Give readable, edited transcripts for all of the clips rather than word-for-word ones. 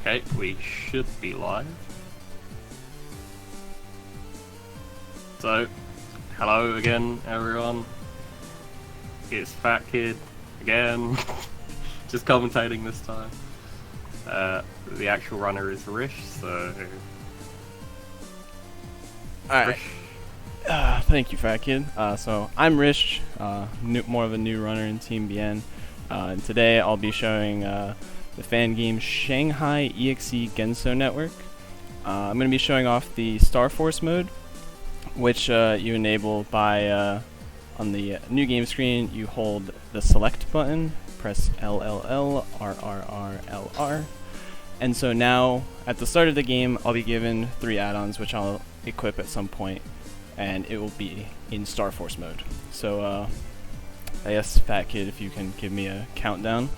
Okay, we should be live. So, hello again, everyone. It's Fat Kid again, just commentating this time. The actual runner is Risch, so. Alright. Thank you, Fat Kid. So I'm Risch, more of a new runner in TeamBN. And today I'll be showing the fan game Shanghai EXE Genso network. I'm going to be showing off the Star Force mode, which you enable by, on the new game screen, you hold the select button, press LLL, RRR, and so now, at the start of the game, I'll be given 3 add-ons, which I'll equip at some point, and it will be in Star Force mode. So, I guess, Fat Kid, if you can give me a countdown.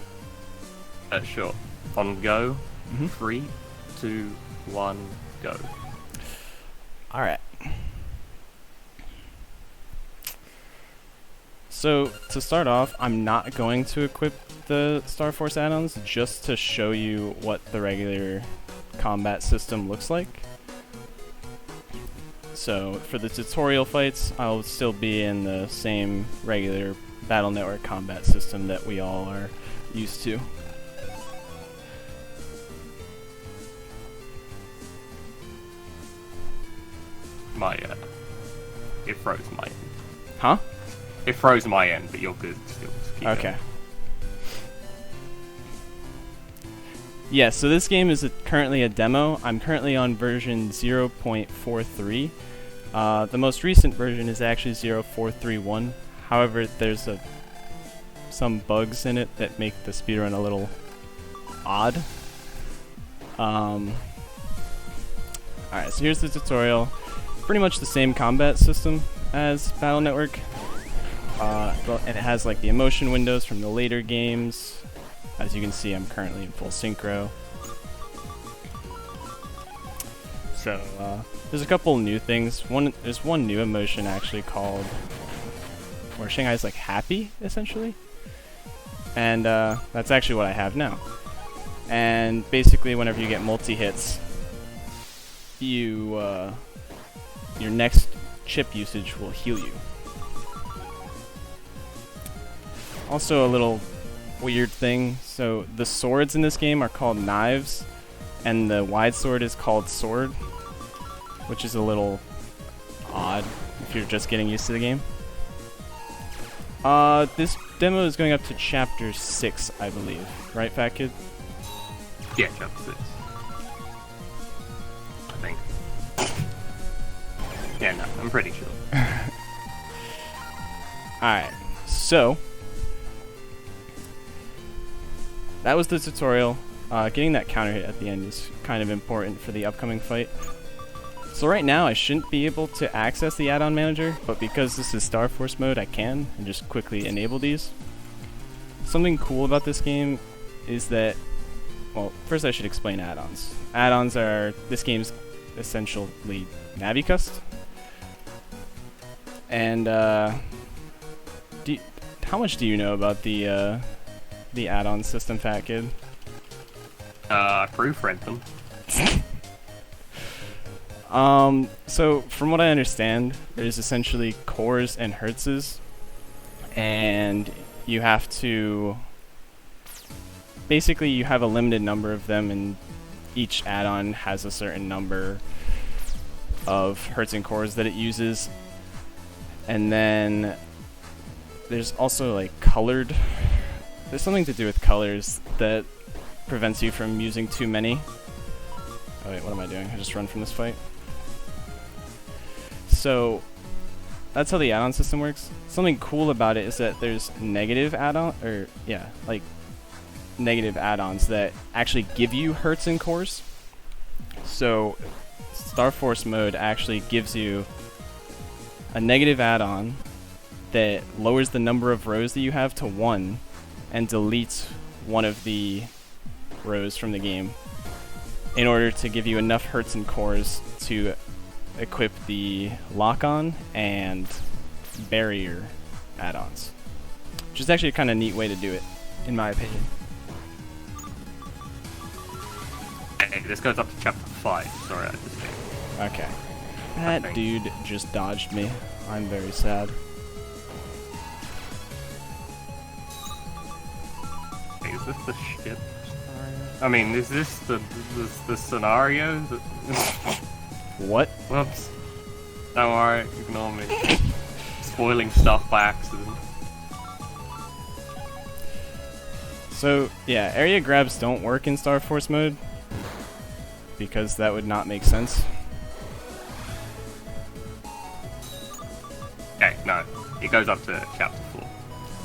Sure. On go. 3, 2, 1, go. Alright. So, to start off, I'm not going to equip the Star Force add-ons, just to show you what the regular combat system looks like. So, for the tutorial fights, I'll still be in the same regular Battle Network combat system that we all are used to. It froze my end. Huh? It froze my end, but you're good still. Keep Okay. going. Yeah, so this game is currently a demo. I'm currently on version 0.43. The most recent version is actually 0.431. However, there's some bugs in it that make the speedrun a little odd. Alright, so here's the tutorial. Pretty much the same combat system as Battle Network. And it has like the emotion windows from the later games. As you can see, I'm currently in full synchro. So, there's a couple new things. There's one new emotion actually called, where Shanghai's like happy, essentially. And that's actually what I have now. And basically, whenever you get multi-hits, your next chip usage will heal you. Also, a little weird thing. So the swords in this game are called knives, and the wide sword is called sword, which is a little odd if you're just getting used to the game. This demo is going up to chapter 6, I believe. Right, Fat Kid? Yeah, chapter 6. I think. Yeah, no, I'm pretty sure. Alright, so that was the tutorial. Getting that counter hit at the end is kind of important for the upcoming fight. So right now I shouldn't be able to access the add-on manager, but because this is Star Force mode, I can, and just quickly enable these. Something cool about this game is that, well, first I should explain add-ons. Add-ons are this game's essentially Navicust. And how much do you know about the add-on system, Fat Kid? I proofread them. So from what I understand, there's essentially cores and hertzes, and you have to, basically you have a limited number of them, and each add-on has a certain number of hertz and cores that it uses. And then there's also like there's something to do with colors that prevents you from using too many. Oh wait, what am I doing? I just run from this fight. So that's how the add-on system works. Something cool about it is that there's negative add-ons that actually give you hertz and cores. So Star Force mode actually gives you a negative add-on that lowers the number of rows that you have to 1 and deletes one of the rows from the game in order to give you enough hertz and cores to equip the lock-on and barrier add-ons, which is actually a kind of neat way to do it, in my opinion. This goes up to chapter 5. Sorry, I just think. Okay. That think. dude just dodged me. I'm very sad. Wait, is this the ship? I mean, is this the scenario? What? Whoops. Don't worry, ignore me. Spoiling stuff by accident. So, yeah, area grabs don't work in Star Force mode, because that would not make sense. Okay, no. It goes up to chapter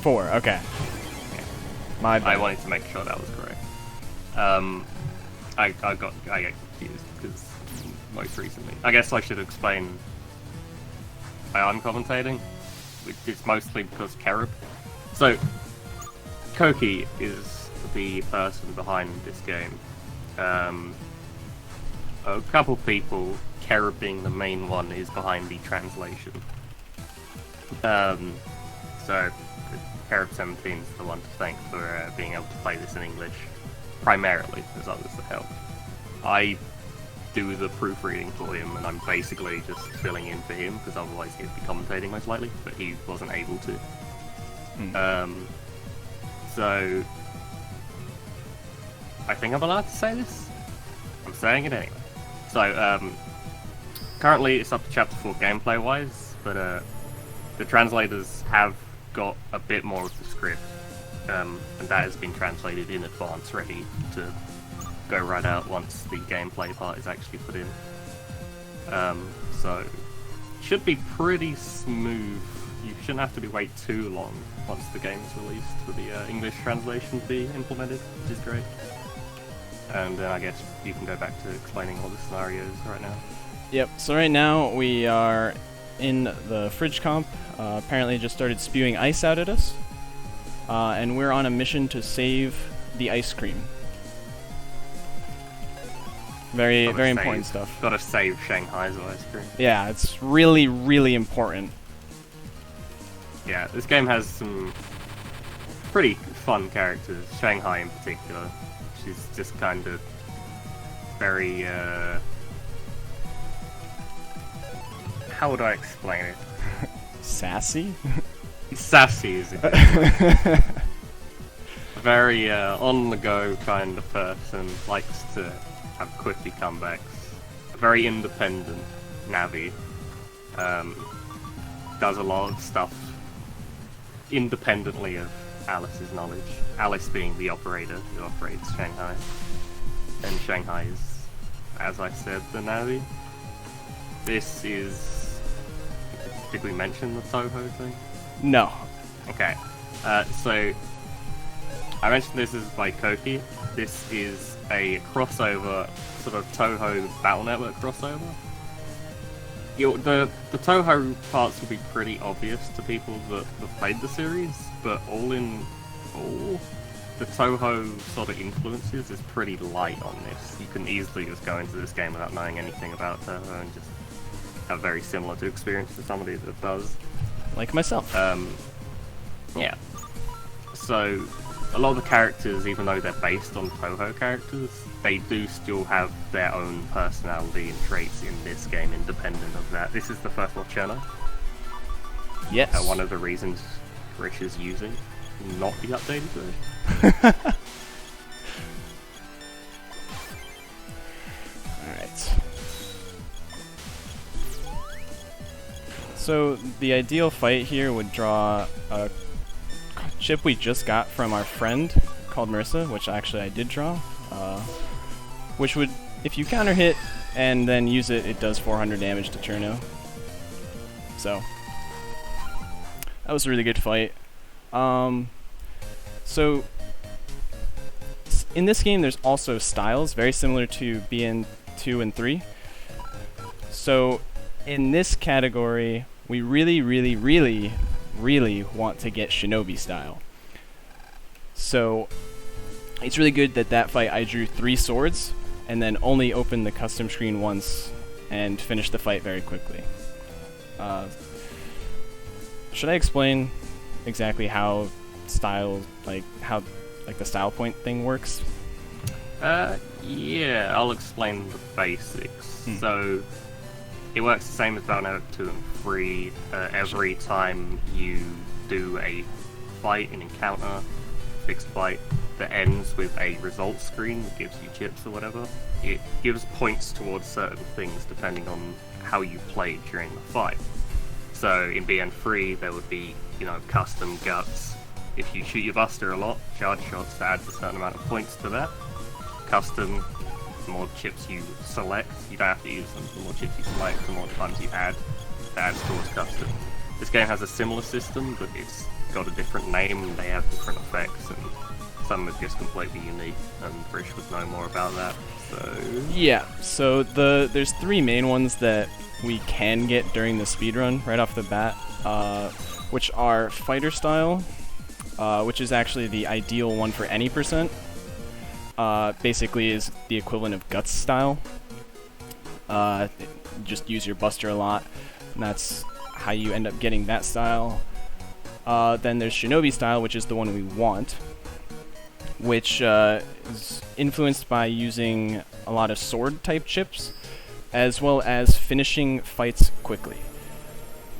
4. 4, okay. Yeah. My bad. I wanted to make sure that was correct. I got confused because most recently. I guess I should explain why I'm commentating. It's mostly because Kerub. So, Koki is the person behind this game. A couple people, Kerub being the main one, is behind the translation. So, Kerub17 is the one to thank for being able to play this in English. Primarily, there's others that help. I do the proofreading for him, and I'm basically just filling in for him, because otherwise he'd be commentating most likely, but he wasn't able to. So, I think I'm allowed to say this? I'm saying it anyway. So, currently it's up to chapter 4 gameplay-wise, but the translators have got a bit more of the script, and that has been translated in advance, ready to go right out once the gameplay part is actually put in. So, it should be pretty smooth. You shouldn't have to wait too long once the game is released for the English translation to be implemented, which is great. And I guess you can go back to explaining all the scenarios right now. Yep, so right now we are in the fridge comp. Apparently just started spewing ice out at us. And we're on a mission to save the ice cream. Very important stuff. Gotta save Shanghai's ice cream. Yeah, it's really, really important. Yeah, this game has some pretty fun characters. Shanghai in particular. She's just kind of very, how would I explain it? Sassy? Sassy is a good word. Very on-the-go kind of person. Likes to have quippy comebacks. A very independent Navi. Does a lot of stuff independently of Alice's knowledge. Alice being the operator who operates Shanghai. And Shanghai is, as I said, the Navi. This is... Did we mention the Toho thing? No. Okay. So, I mentioned this is by Koki. This is a crossover, sort of Toho Battle Network crossover. The Toho parts will be pretty obvious to people that have played the series, but all in all, the Toho sort of influences is pretty light on this. You can easily just go into this game without knowing anything about Toho and just have very similar to experience to somebody that does. Like myself. Yeah. So, a lot of the characters, even though they're based on Toho characters, they do still have their own personality and traits in this game, independent of that. This is the first Volcano. Yes. One of the reasons Risch is using, not the updated version. Alright. So, the ideal fight here would draw a chip we just got from our friend called Marissa, which actually I did draw. Which would, if you counter hit and then use it, it does 400 damage to Cherno. So, that was a really good fight. So, in this game there's also styles, very similar to BN 2 and 3. So, in this category, we really want to get Shinobi style. So, it's really good that that fight I drew 3 swords, and then only opened the custom screen once, and finished the fight very quickly. Should I explain exactly how style, the style point thing works? Yeah, I'll explain the basics. Hmm. So, it works the same as Battle.net 2 and 3. Every time you do a fight, an encounter, fixed fight, that ends with a results screen that gives you chips or whatever, it gives points towards certain things depending on how you played during the fight. So in BN3 there would be, custom guts. If you shoot your buster a lot, charge shots adds a certain amount of points to that. Custom, the more chips you select, you don't have to use them. The more chips you select, the more times you add, that adds towards custom. This game has a similar system, but it's got a different name and they have different effects, and some are just completely unique, and Risch would know more about that. So Yeah, so there's three main ones that we can get during the speedrun right off the bat, which are fighter style, which is actually the ideal one for any percent. Basically is the equivalent of guts style. Just use your buster a lot, and that's how you end up getting that style. Then there's shinobi style, which is the one we want, which is influenced by using a lot of sword type chips, as well as finishing fights quickly.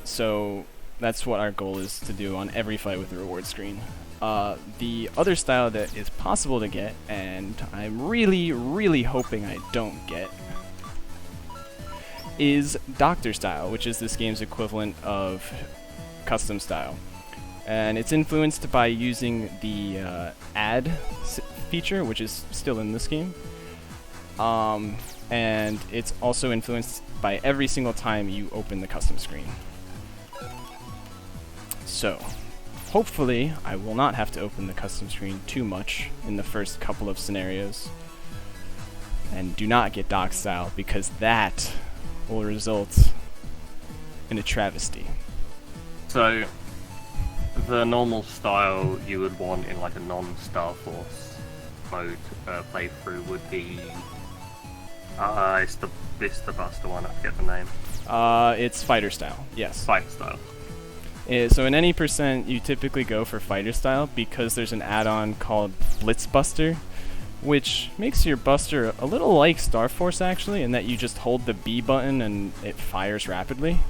So that's what our goal is to do on every fight with the reward screen. The other style that is possible to get, and I'm really, really hoping I don't get, is Doctor style, which is this game's equivalent of custom style. And it's influenced by using the add feature, which is still in this game. And it's also influenced by every single time you open the custom screen. So, hopefully, I will not have to open the custom screen too much in the first couple of scenarios. And do not get dock style, because that will result in a travesty. So, the normal style you would want in like a non-Star Force mode playthrough would be it's the Buster one, I forget the name. It's fighter style, yes. Fighter style. So in any percent, you typically go for fighter style because there's an add-on called Blitz Buster, which makes your buster a little like Star Force actually, in that you just hold the B button and it fires rapidly.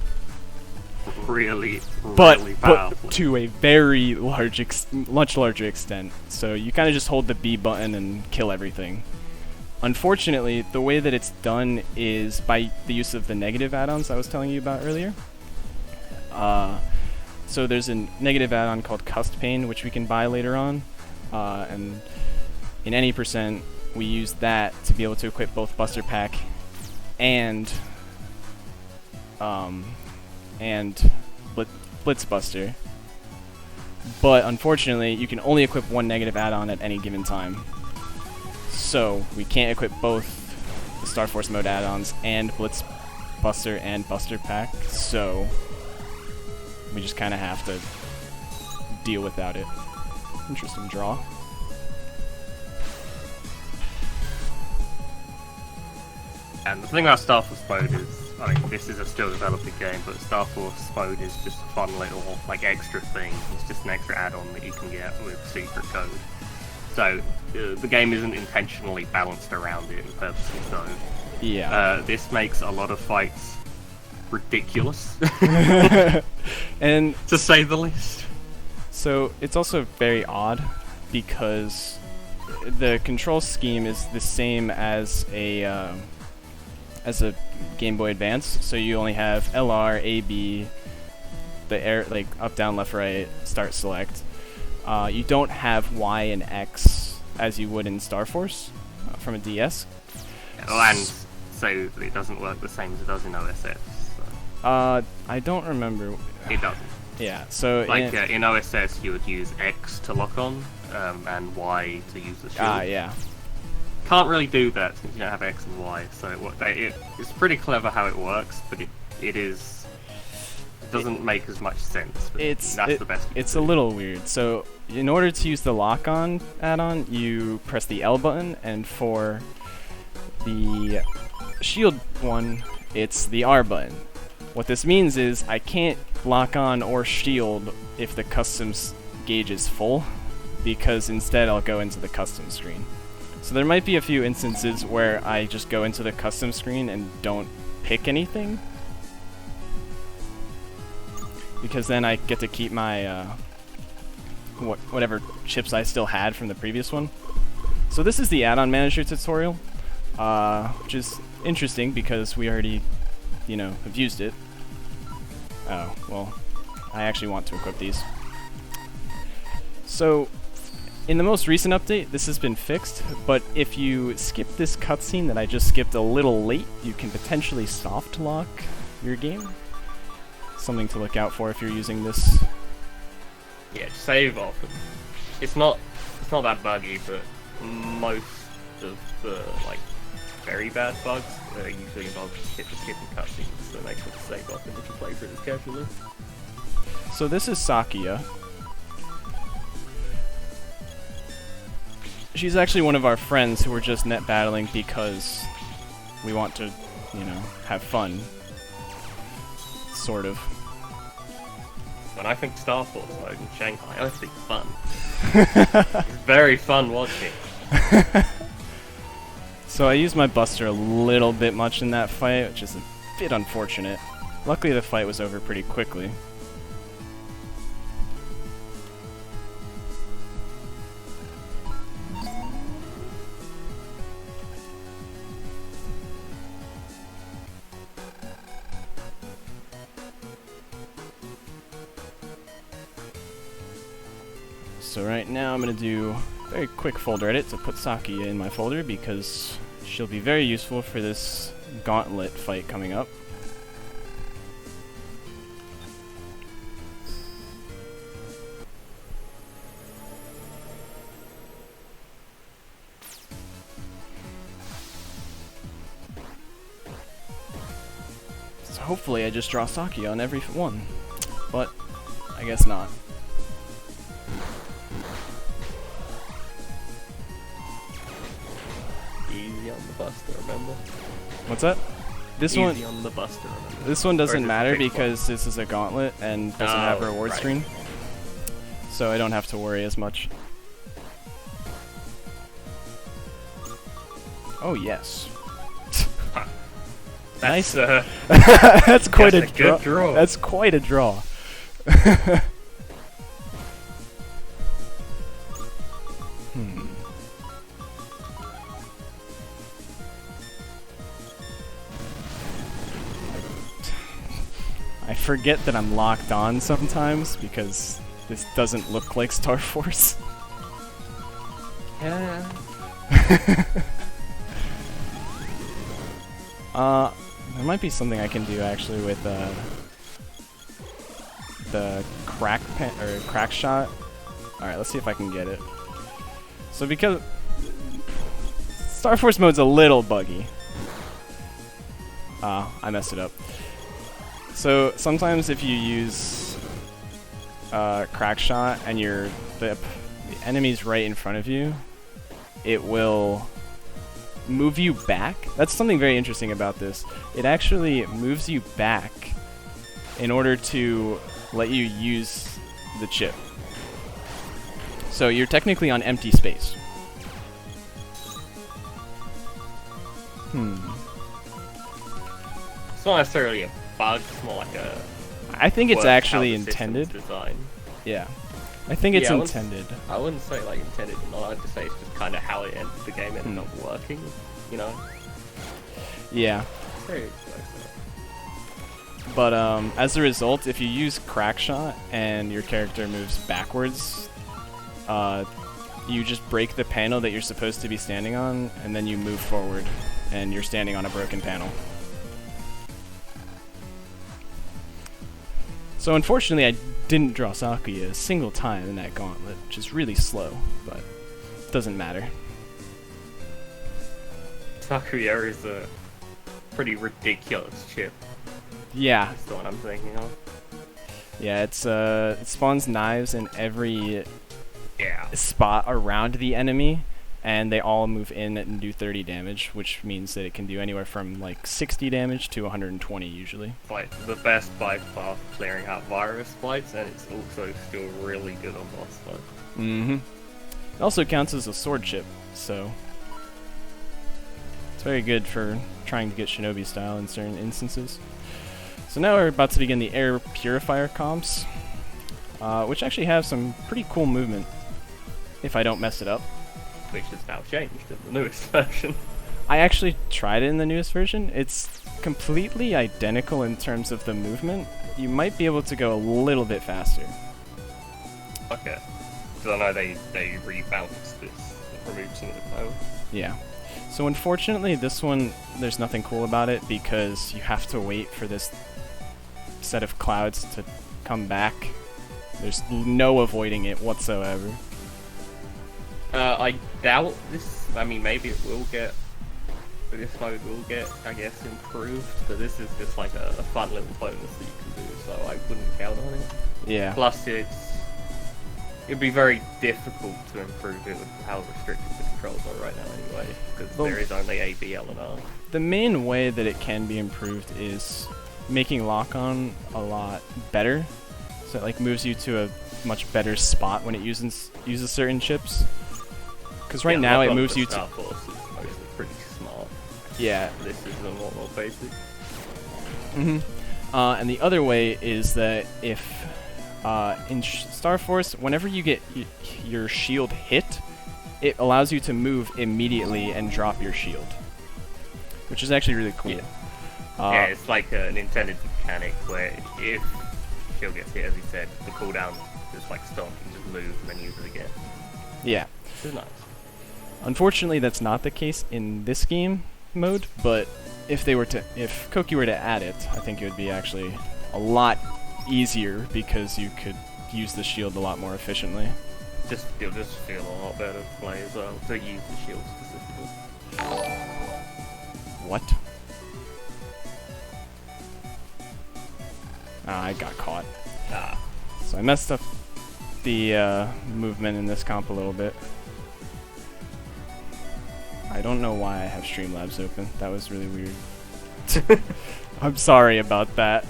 Really But powerful. to a very much larger extent. So you kind of just hold the B button and kill everything. Unfortunately, the way that it's done is by the use of the negative add-ons I was telling you about earlier. So there's a negative add-on called Cust Pain, which we can buy later on. And in any percent, we use that to be able to equip both Buster Pack and Blitz Buster. But unfortunately, you can only equip one negative add-on at any given time. So we can't equip both the Star Force mode add-ons and Blitz Buster and Buster Pack, so we just kind of have to deal without it. Interesting draw. And the thing about Star Force mode is, I mean, this is a still developing game, but Star Force mode is just a fun little, extra thing. It's just an extra add-on that you can get with secret code. So, the game isn't intentionally balanced around it purposely so. Yeah. This makes a lot of fights ridiculous, And to say the least. so it's also very odd because the control scheme is the same as a Game Boy Advance. So you only have LR, AB, the air up, down, left, right, start, select. You don't have Y and X as you would in Star Force from a DS. Oh, and so it doesn't work the same as it does in OSS. So. I don't remember. It doesn't. Yeah, so in OSS you would use X to lock on, and Y to use the shield. yeah. Can't really do that since you don't have X and Y, so it's pretty clever how it works, but it doesn't make as much sense. But that's the best. It's a little weird. So in order to use the lock-on add-on, you press the L button, and for the shield one, it's the R button. What this means is I can't lock on or shield if the customs gauge is full, because instead I'll go into the custom screen. So there might be a few instances where I just go into the custom screen and don't pick anything, because then I get to keep my whatever chips I still had from the previous one. So this is the add-on manager tutorial, which is interesting because we already, you know, have used it. Oh, well, I actually want to equip these. So, in the most recent update, this has been fixed, but if you skip this cutscene that I just skipped a little late, you can potentially soft lock your game. Something to look out for if you're using this. Yeah, save often. It's not that buggy, but most of the like very bad bugs usually involve skipping cutscenes, so make sure to save often if you play through this casually. So this is Sakia. She's actually one of our friends who we're just net battling because we want to, you know, have fun. Sort of. When I think Star Force mode in Shanghai, I think fun. It's very fun watching. So I used my Buster a little bit much in that fight, which is a bit unfortunate. Luckily the fight was over pretty quickly. So right now I'm going to do a very quick folder edit to put Sakia in my folder because she'll be very useful for this gauntlet fight coming up. So hopefully I just draw Sakia on every one, but I guess not. Easy on the Buster, remember? What's that? This Easy one on the Buster, remember? This one doesn't just matter pick because this is a gauntlet and doesn't have a reward right. screen, so I don't have to worry as much. Oh yes. That's, Nice. That's quite that's a a good draw. That's quite a draw. I forget that I'm locked on sometimes because this doesn't look like Star Force. Yeah. There might be something I can do actually with the crack shot. All right, let's see if I can get it. So because Star Force mode's a little buggy. I messed it up. So sometimes if you use crack shot and the enemy's right in front of you, it will move you back. That's something very interesting about this. It actually moves you back in order to let you use the chip. So you're technically on empty space. It's not necessarily a bug, it's more like a... I think it's work how actually the intended. system's designed. Yeah. I think it's Yeah, intended. I wouldn't say like intended or not, I'd just say it's just kind of how it ended, the game ended up working, you know? Yeah. It's very close. But as a result, if you use crack shot and your character moves backwards, you just break the panel that you're supposed to be standing on, and then you move forward, and you're standing on a broken panel. So unfortunately, I didn't draw Sakuya a single time in that gauntlet, which is really slow, but it doesn't matter. Sakuya is a pretty ridiculous chip. Yeah. That's the one I'm thinking of. Yeah, it spawns knives in every Yeah. spot around the enemy, and they all move in and do 30 damage, which means that it can do anywhere from like 60 damage to 120 usually. Like the best by far for clearing out virus fights, and it's also still really good on boss fights. Mm-hmm. It also counts as a sword chip, so It's very good for trying to get Shinobi style in certain instances. So now we're about to begin the air purifier comps, which actually have some pretty cool movement, if I don't mess it up. Which has now changed in the newest version. I actually tried it in the newest version. It's completely identical in terms of the movement. You might be able to go a little bit faster. Okay. Because I know they rebalanced this and removed some of the power. Yeah. So unfortunately, this one, there's nothing cool about it because you have to wait for this set of clouds to come back. There's no avoiding it whatsoever. I doubt this. I mean, maybe it will get. This mode will get, I guess, improved. But this is just like a fun little bonus that you can do, so I wouldn't count on it. Yeah. Plus, it'd be very difficult to improve it with how restricted the controls are right now, anyway. Because there is only A, B, L, and R. The main way that it can be improved is making lock-on a lot better. So it like moves you to a much better spot when it uses certain chips. Because right now it moves you to... Star Force is mostly pretty smart. Yeah. This is a lot more basic. And the other way is that if in Star Force, whenever you get your shield hit, it allows you to move immediately and drop your shield, which is actually really cool. Yeah, it's like an intended mechanic where if shield gets hit, as he said, the cooldown just like stop and just move and then use it again. Yeah. Which is nice. Unfortunately, that's not the case in this game mode, but if Koki were to add it, I think it would be actually a lot easier because you could use the shield a lot more efficiently. It'll just feel a lot better to play as well, to use the shield specifically. What? Ah, I got caught. So I messed up the movement in this comp a little bit. I don't know why I have Streamlabs open. That was really weird. I'm sorry about that.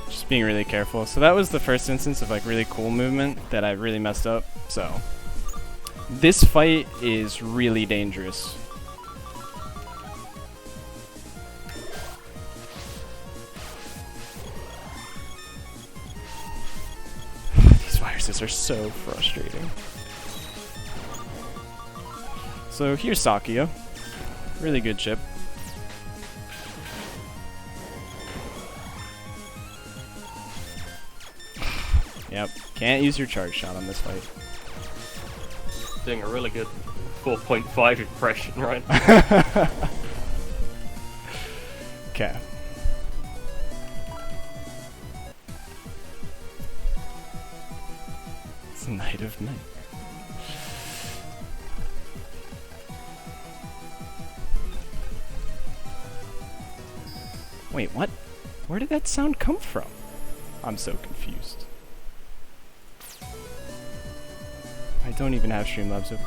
Just being really careful. So that was the first instance of like really cool movement that I really messed up. So this fight is really dangerous. Viruses are so frustrating. So here's Sakuya. Really good chip. Yep, can't use your charge shot on this fight. Doing a really good 4.5 impression, right? Okay. Night of Night. Wait, what? Where did that sound come from? I'm so confused. I don't even have Streamlabs open.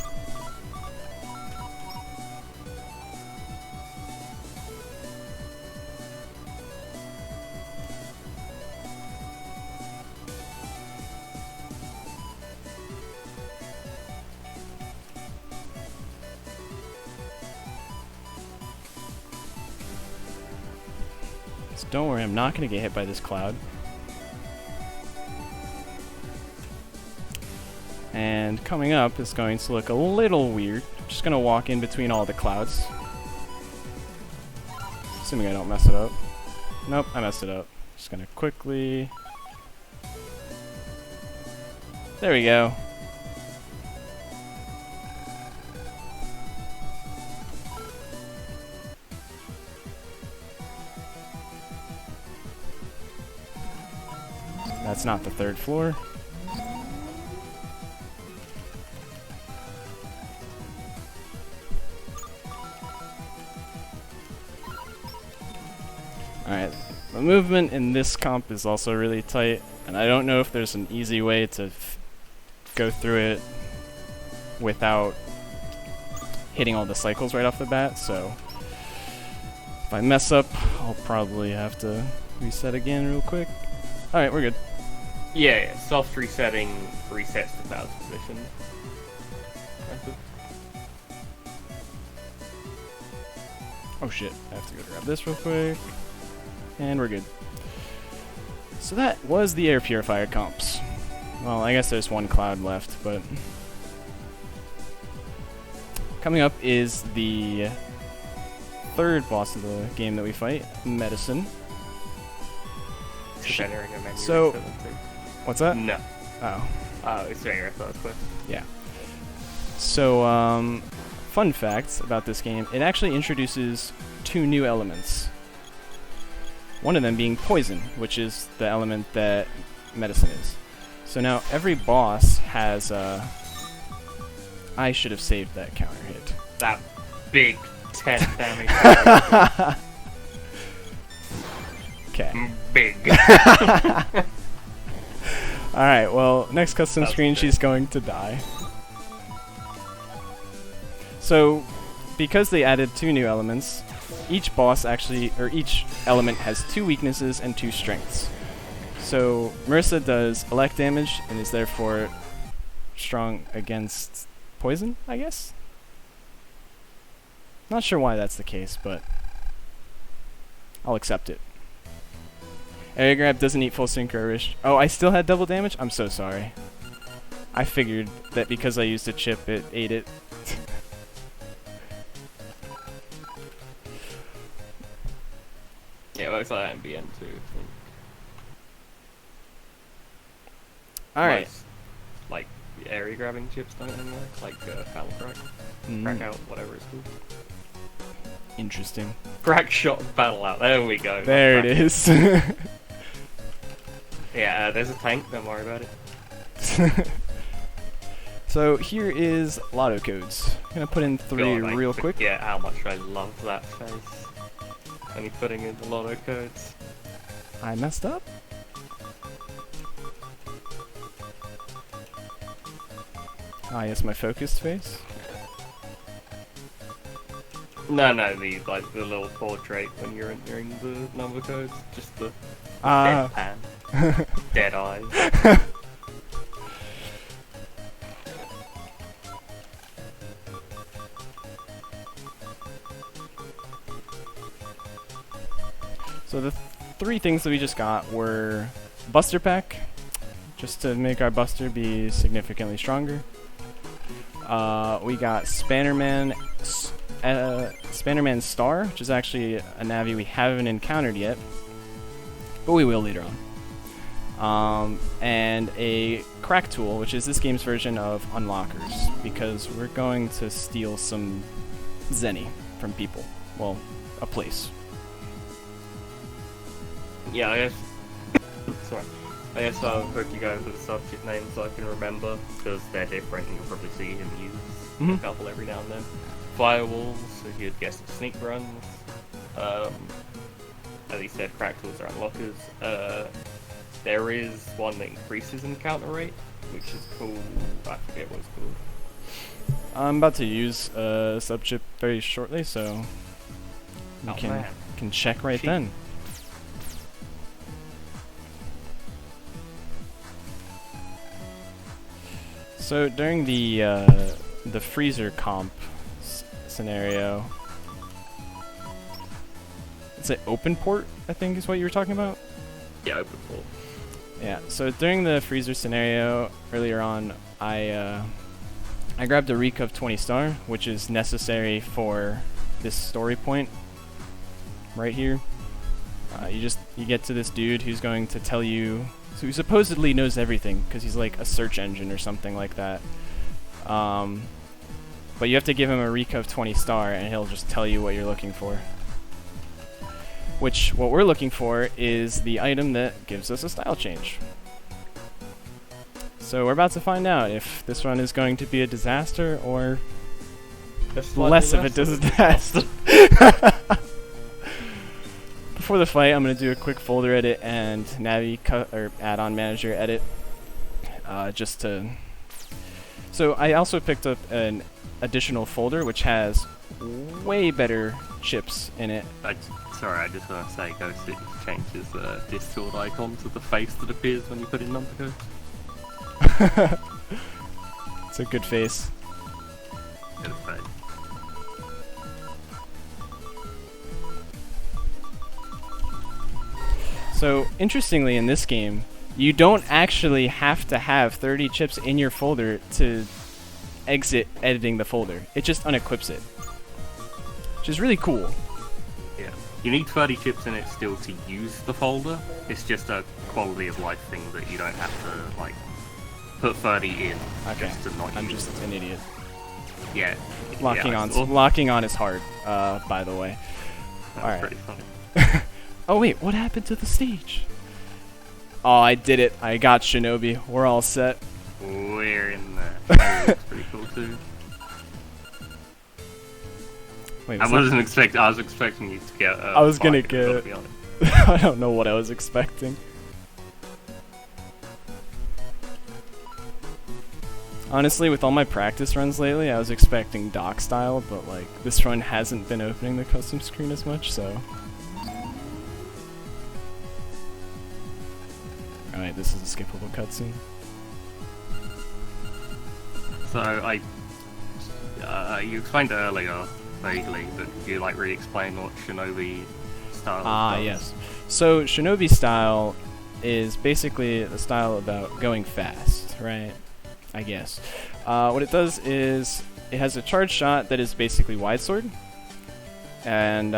So don't worry, I'm not going to get hit by this cloud. And coming up is going to look a little weird. I'm just going to walk in between all the clouds. Assuming I don't mess it up. Nope, I messed it up. Just going to quickly... There we go. That's not the third floor. Alright, the movement in this comp is also really tight, and I don't know if there's an easy way to go through it without hitting all the cycles right off the bat, so If I mess up, I'll probably have to reset again real quick. Alright, we're good. Yeah, soft resetting resets the bounce position. Oh shit, I have to go grab this real quick. And we're good. So that was the air purifier comps. Well, I guess there's one cloud left, but... Coming up is the third boss of the game that we fight, Medicine. So, what's that? No. Oh. Oh, it's very quick. Yeah. So, fun facts about this game, it actually introduces 2 new elements. One of them being poison, which is the element that medicine is. So now every boss has I should have saved that counter hit. That big 10 damage. Okay. Big. Alright, well, next custom That's screen, good. she's going to die. So, because they added 2 new elements, each boss actually, or each element has 2 weaknesses and 2 strengths. So, Marissa does elect damage and is therefore strong against poison, I guess? Not sure why that's the case, but I'll accept it. Area grab doesn't eat full sync or Risch. Oh, I still had double damage? I'm so sorry. I figured that because I used a chip, it ate it. Yeah, it looks like that in BN too. Alright. Like, area grabbing chips don't anyway. Like, Battle Crack. Crack out, whatever it's called. Interesting. Crack shot battle out. There we go. There it is. Yeah, there's a tank. Don't worry about it. So here is lotto codes. I'm gonna put in 3 God, real I quick. forget how much I love that face. Only putting in the lotto codes. I messed up. Ah, yes, my focused face. No, the little portrait when you're entering the number codes. Just the Ah. deadpan. Dead eyes. So the 3 things that we just got were Buster Pack, just to make our Buster be significantly stronger. We got Spannerman Star, which is actually a Navi we haven't encountered yet, but we will later on. And a Crack Tool, which is this game's version of Unlockers, because we're going to steal some Zenny from people. Well, a place. Yeah, I guess. Sorry. I guess I'll quickly go over the subject names so I can remember, because they're different and you'll probably see him use a couple every now and then. Firewalls, so you'd guess the sneak runs. As he said, crack tools are unlockers. There is one that increases encounter rate, which is called. I forget what it's called. I'm about to use a subchip very shortly, so you can check right then. So during the freezer comp scenario, it's an open port, I think is what you were talking about? Yeah, open port. Yeah, so during the freezer scenario earlier on, I grabbed a Reek of 20 star, which is necessary for this story point right here. You get to this dude who's going to tell you, so he supposedly knows everything because he's like a search engine or something like that. But you have to give him a Reek of 20 star and he'll just tell you what you're looking for. Which, what we're looking for is the item that gives us a style change. So we're about to find out if this run is going to be a disaster or less of a disaster. Before the fight, I'm going to do a quick folder edit and Navi or add-on manager edit, just to. So I also picked up an additional folder which has way better chips in it. Sorry, I just want to say Ghost changes the Discord icon to the face that appears when you put in number codes. It's a good face. Good face. So, interestingly, in this game, you don't actually have to have 30 chips in your folder to exit editing the folder. It just unequips it, which is really cool. Yeah. You need 30 chips in it still to use the folder. It's just a quality of life thing that you don't have to, like, put 30 in just to not I'm use just it. an idiot. Yeah. Locking on is hard, by the way. That's Alright. pretty funny. Oh wait, what happened to the stage? Oh, I did it. I got Shinobi. We're all set. We're in there. That looks pretty cool too. Wait, I was expecting you to get. I was gonna Spike, get gotta it. be honest. I don't know what I was expecting. Honestly, with all my practice runs lately, I was expecting dock style, but like this run hasn't been opening the custom screen as much, so. Alright, this is a skippable cutscene. So you explained earlier vaguely, but could you like re-explain what Shinobi style does? Yes. So Shinobi style is basically a style about going fast, right? I guess. What it does is it has a charge shot that is basically wide sword, and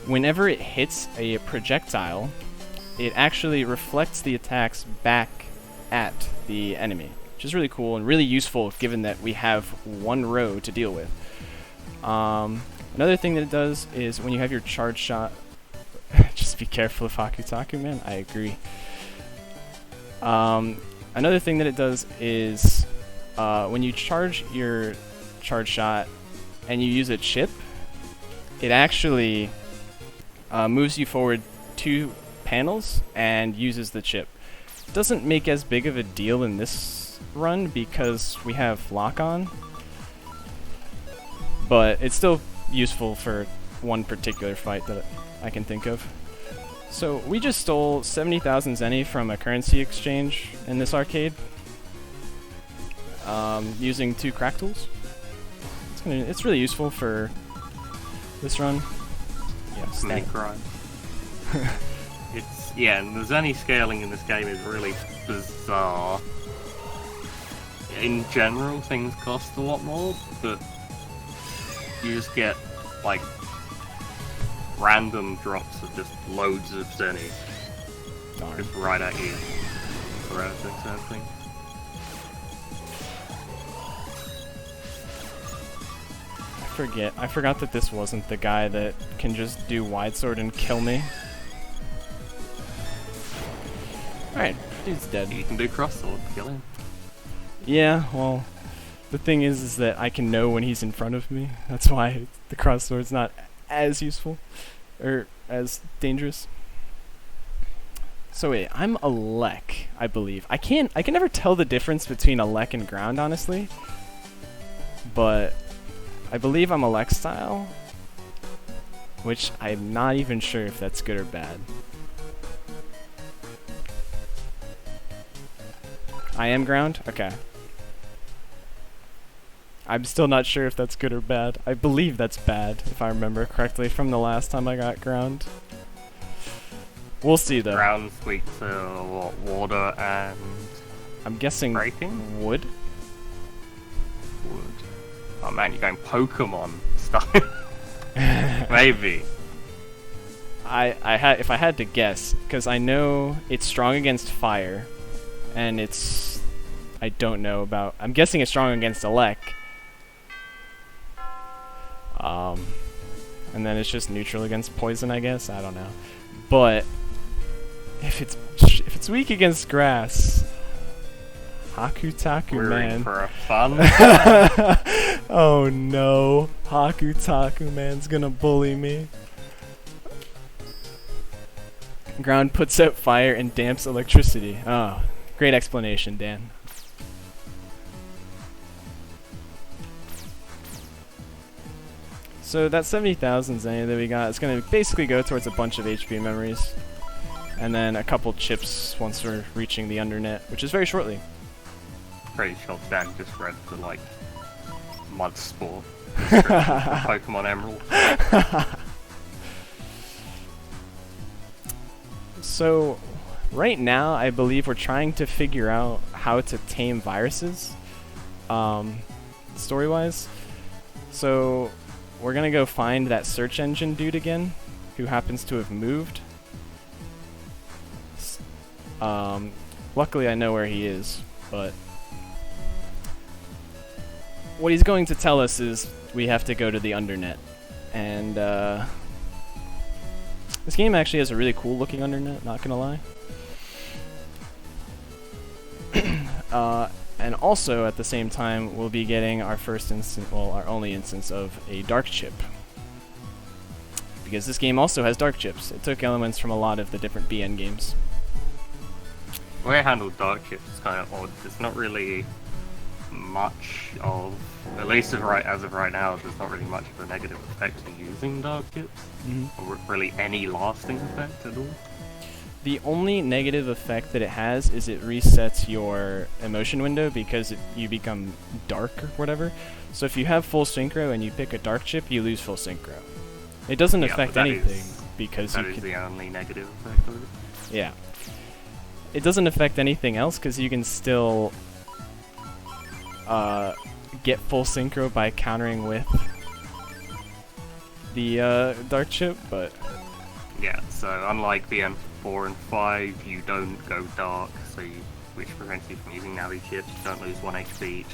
whenever it hits a projectile, it actually reflects the attacks back at the enemy, which is really cool and really useful given that we have one row to deal with. Another thing that it does is when you have your charge shot, just be careful of Hakutaku, man. I agree. Another thing that it does is when you charge your charge shot and you use a chip, it actually moves you forward 2 panels and uses the chip. Doesn't make as big of a deal in this run because we have lock-on, but it's still useful for one particular fight that I can think of. So we just stole 70,000 zeni from a currency exchange in this arcade using 2 crack tools. It's really useful for this run. Yes, Mini crime. And the zeni scaling in this game is really bizarre. In general, things cost a lot more, but you just get like random drops of just loads of zeni just right at you for everything, something. I forgot that this wasn't the guy that can just do wide sword and kill me. Alright, dude's dead. You can do cross sword, kill him. Yeah, well, the thing is that I can know when he's in front of me. That's why the cross sword's not as useful or as dangerous. So wait, I'm a lek, I believe. I can never tell the difference between a lek and ground, honestly. But I believe I'm a lek style, which I'm not even sure if that's good or bad. I am ground? Okay. I'm still not sure if that's good or bad. I believe that's bad, if I remember correctly from the last time I got ground. We'll see though. Ground, weak to water and I'm guessing breaking? wood. Wood. Oh man, you're going Pokemon style. Maybe. If I had to guess, because I know it's strong against fire, and I don't know about. I'm guessing it's strong against elec. And then it's just neutral against poison, I guess. I don't know, but if it's weak against grass, Hakutaku, We're man. in for a fun. Oh no, Hakutaku man's gonna bully me. Ground puts out fire and damps electricity. Oh, great explanation, Dan. So that 70,000 zenny that we got is going to basically go towards a bunch of HP memories. And then a couple chips once we're reaching the UnderNet, which is very shortly. Pretty sure Dan just read the, like, mud sport Pokemon Emerald. So, right now, I believe we're trying to figure out how to tame viruses, story-wise. So, we're gonna go find that search engine dude again, who happens to have moved. Luckily I know where he is, but what he's going to tell us is we have to go to the UnderNet. And this game actually has a really cool looking UnderNet, not gonna lie. And also at the same time we'll be getting our first instance, well, our only instance of a dark chip. Because this game also has dark chips. It took elements from a lot of the different BN games. The way I handle dark chips is kind of odd. There's not really much of, at least as of right now, there's not really much of a negative effect to using dark chips, or really any lasting effect at all. The only negative effect that it has is it resets your emotion window because you become dark or whatever. So if you have full synchro and you pick a dark chip, you lose full synchro. It doesn't affect anything because that is the only negative effect of it. Yeah. It doesn't affect anything else because you can still get full synchro by countering with the dark chip, but yeah. So unlike BN 4 and 5, you don't go dark, so which prevents you from using Navi chips. You don't lose 1 HP each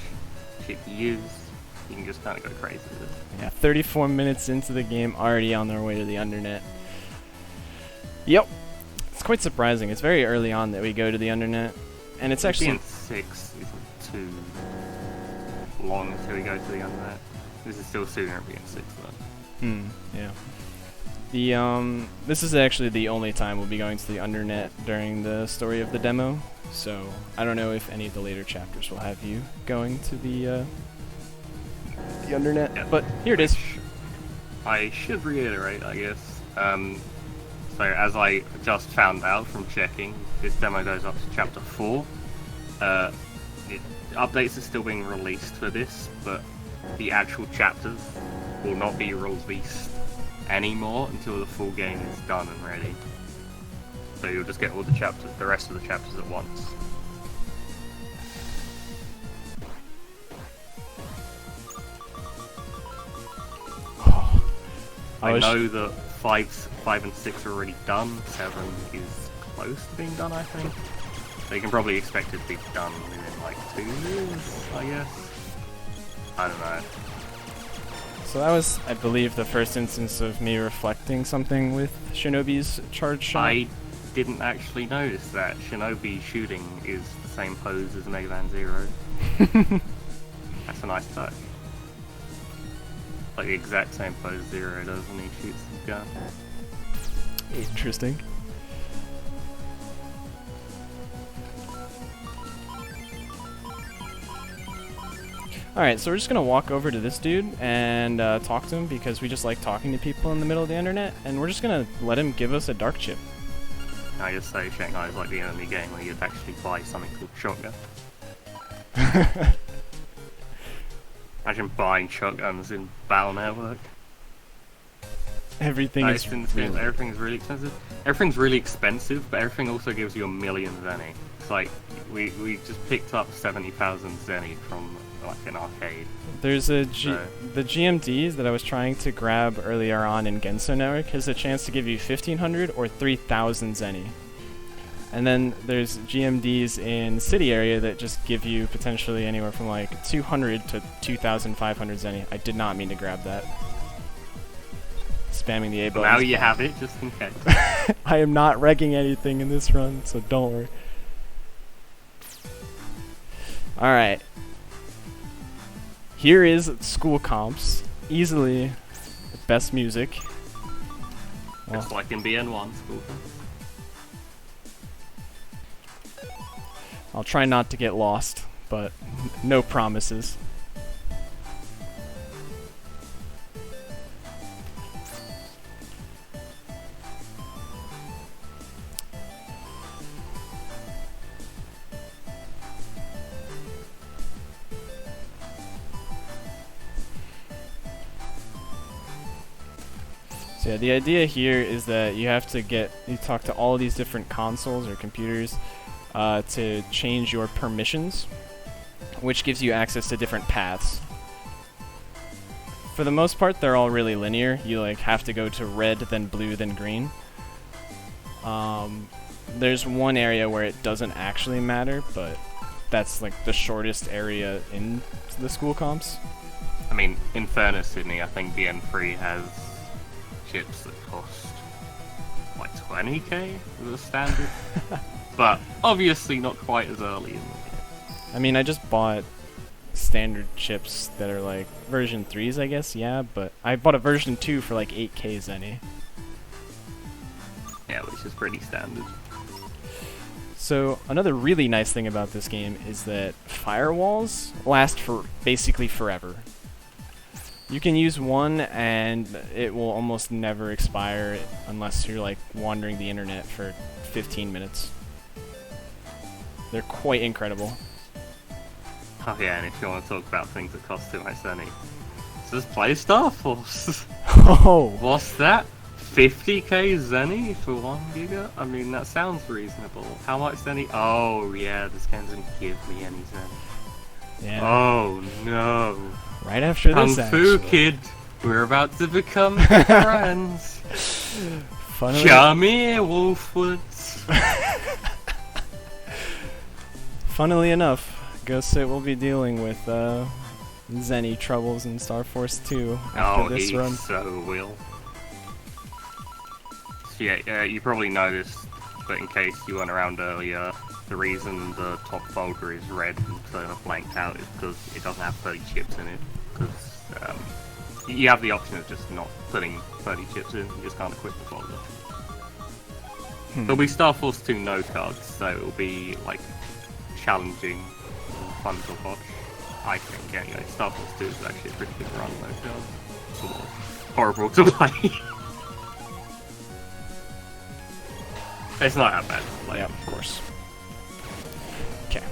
chip you use. You can just kind of go crazy with it. Yeah, 34 minutes into the game, already on their way to the UnderNet. Yep. It's quite surprising. It's very early on that we go to the UnderNet, and it's actually... BN 6 isn't too long until we go to the UnderNet. This is still sooner at BN 6 though. Yeah. The this is actually the only time we'll be going to the UnderNet during the story of the demo, so I don't know if any of the later chapters will have you going to the UnderNet, but here it is. I should reiterate, I guess. So as I just found out from checking, this demo goes up to chapter 4. Updates are still being released for this, but the actual chapters will not be released anymore until the full game is done and ready. So you'll just get all the chapters, the rest of the chapters at once. I know that 5 and 6 are already done, 7 is close to being done, I think. So you can probably expect it to be done within like 2 years, I guess. I don't know. So that was, I believe, the first instance of me reflecting something with Shinobi's charge shot. I didn't actually notice that. Shinobi shooting is the same pose as Mega Man Zero. That's a nice touch. Like the exact same pose Zero does when he shoots his gun. Interesting. Alright, so we're just gonna walk over to this dude and talk to him because we just like talking to people in the middle of the internet, and we're just gonna let him give us a dark chip. I just say Shanghai is like the only game where you'd actually buy something called shotgun. Imagine buying shotguns in Battle Network. Everything's really expensive. Everything's really expensive, but everything also gives you 1,000,000 zenny. It's like we just picked up 70,000 zenny from like an arcade. There's the GMDs that I was trying to grab earlier on in Genso Network has a chance to give you 1,500 or 3,000 zenny. And then there's GMDs in City Area that just give you potentially anywhere from like 200 to 2,500 zenny. I did not mean to grab that. Spamming the A button. Now you have it, just in case. I am not wrecking anything in this run, so don't worry. Alright. Here is School Comps. Easily the best music. Just like in BN1 School Comps. I'll try not to get lost, but no promises. So yeah, the idea here is that you have to you talk to all these different consoles or computers to change your permissions, which gives you access to different paths. For the most part, they're all really linear. You like have to go to red, then blue, then green. There's one area where it doesn't actually matter, but that's like the shortest area in the school comps. I mean, in fairness, Sydney, I think BN3 has chips that cost like 20k as a standard, but obviously not quite as early in the game. I mean, I just bought standard chips that are like version 3s, I guess, yeah, but I bought a version 2 for like 8k Zenny. Yeah, which is pretty standard. So another really nice thing about this game is that firewalls last for basically forever. You can use one and it will almost never expire unless you're like wandering the internet for 15 minutes. They're quite incredible. Oh yeah, and if you want to talk about things that cost too much money, just play Star Force. Oh! What's that? 50k Zenny for 1 giga? I mean, that sounds reasonable. How much Zenny? Oh yeah, this game doesn't give me any Zenny. Yeah. Oh no. Right after Kung this, Fu actually. Kid, we're about to become friends. Funnily, Come here, Wolfwoods. funnily enough, Ghost will be dealing with Zenny troubles in Star Force 2 after this he run. so will. So yeah, you probably noticed, but in case you weren't around earlier, the reason the top folder is red instead of blanked out is because it doesn't have 30 chips in it. Because you have the option of just not putting 30 chips in, you just can't equip the folder. There'll be Star Force 2 no cards, so it'll be like challenging and fun to watch. I think anyway, Star Force 2 is actually a pretty good run no cards. Or horrible to play. It's not that bad to play. Yeah, of course. Okay.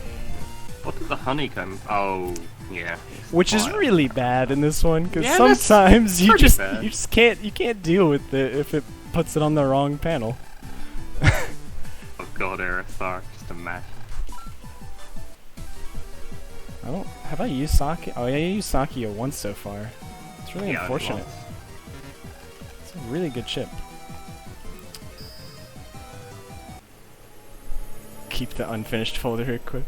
What did the honeycomb? Oh, yeah. Which is fire. really bad in this one, because Yeah, that's sometimes you pretty just bad. you just can't deal with it if it puts it on the wrong panel. Oh god, RSR, just a mess. Have I used Saki? Oh yeah, I used Sakia once so far. It's really Yeah, unfortunate. It's a really good chip. Keep the unfinished folder equipped.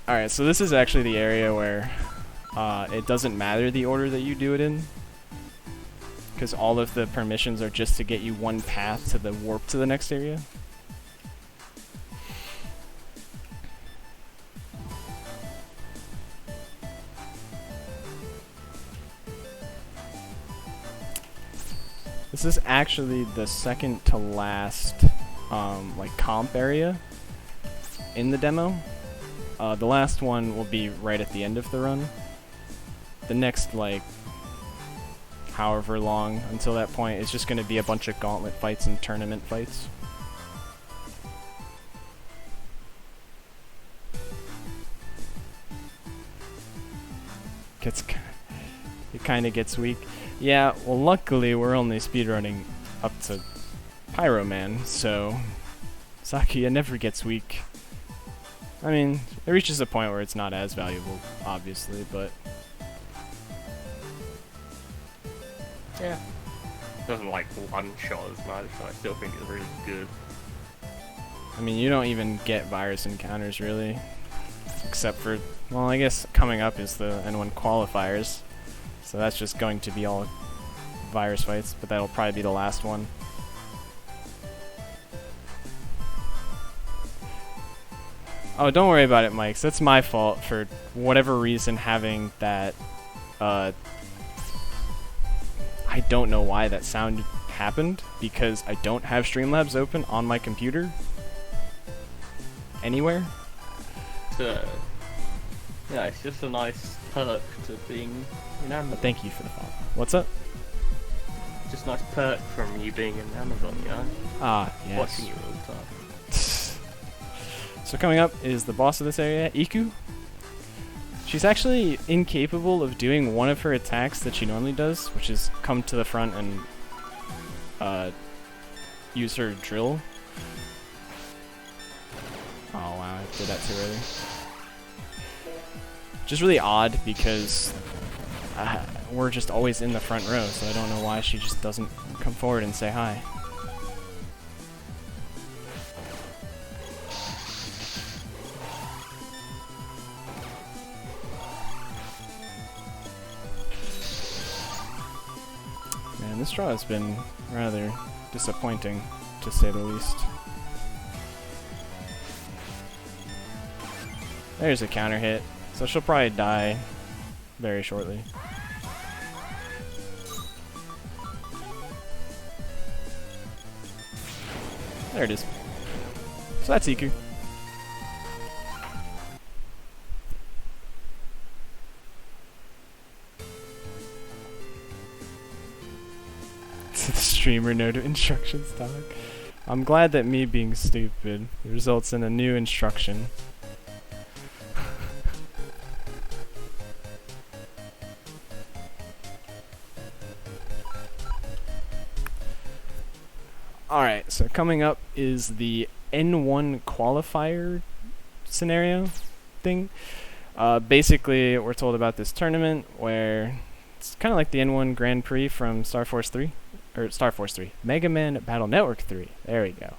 Alright, so this is actually the area where it doesn't matter the order that you do it in, because all of the permissions are just to get you one path to the warp to the next area. This is actually the second to last like comp area in the demo. The last one will be right at the end of the run. The next, like, however long until that point is just going to be a bunch of gauntlet fights and tournament fights. It kind of gets weak. Yeah, well, luckily we're only speedrunning up to Pyro Man, so Sakia never gets weak. I mean, it reaches a point where it's not as valuable, obviously, but Yeah. Doesn't like one shot as much, but I still think it's really good. I mean, you don't even get virus encounters, really. Except for, well, I guess coming up is the N1 qualifiers. So that's just going to be all virus fights, but that'll probably be the last one. Oh, don't worry about it, Mike. That's my fault for whatever reason having that, I don't know why that sound happened, because I don't have Streamlabs open on my computer. Anywhere. Yeah, it's just a nice perk to being in Amazon. Thank you for the follow. What's up? Just a nice perk from you being in Amazon, you know? Ah, yes. Watching you all the time. So coming up is the boss of this area, Iku. She's actually incapable of doing one of her attacks that she normally does, which is come to the front and use her drill. Oh wow, I did that too early. Which is really odd because we're just always in the front row, so I don't know why she just doesn't come forward and say hi. Man, this draw has been rather disappointing, to say the least. There's a counter hit, so she'll probably die very shortly. There it is. So that's Iku. The streamer note instructions dog. I'm glad that me being stupid results in a new instruction. Alright, so coming up is the N1 qualifier scenario thing. Basically, we're told about this tournament where it's kind of like the N1 Grand Prix from Star Force 3. Or Star Force 3. Mega Man Battle Network 3. There we go.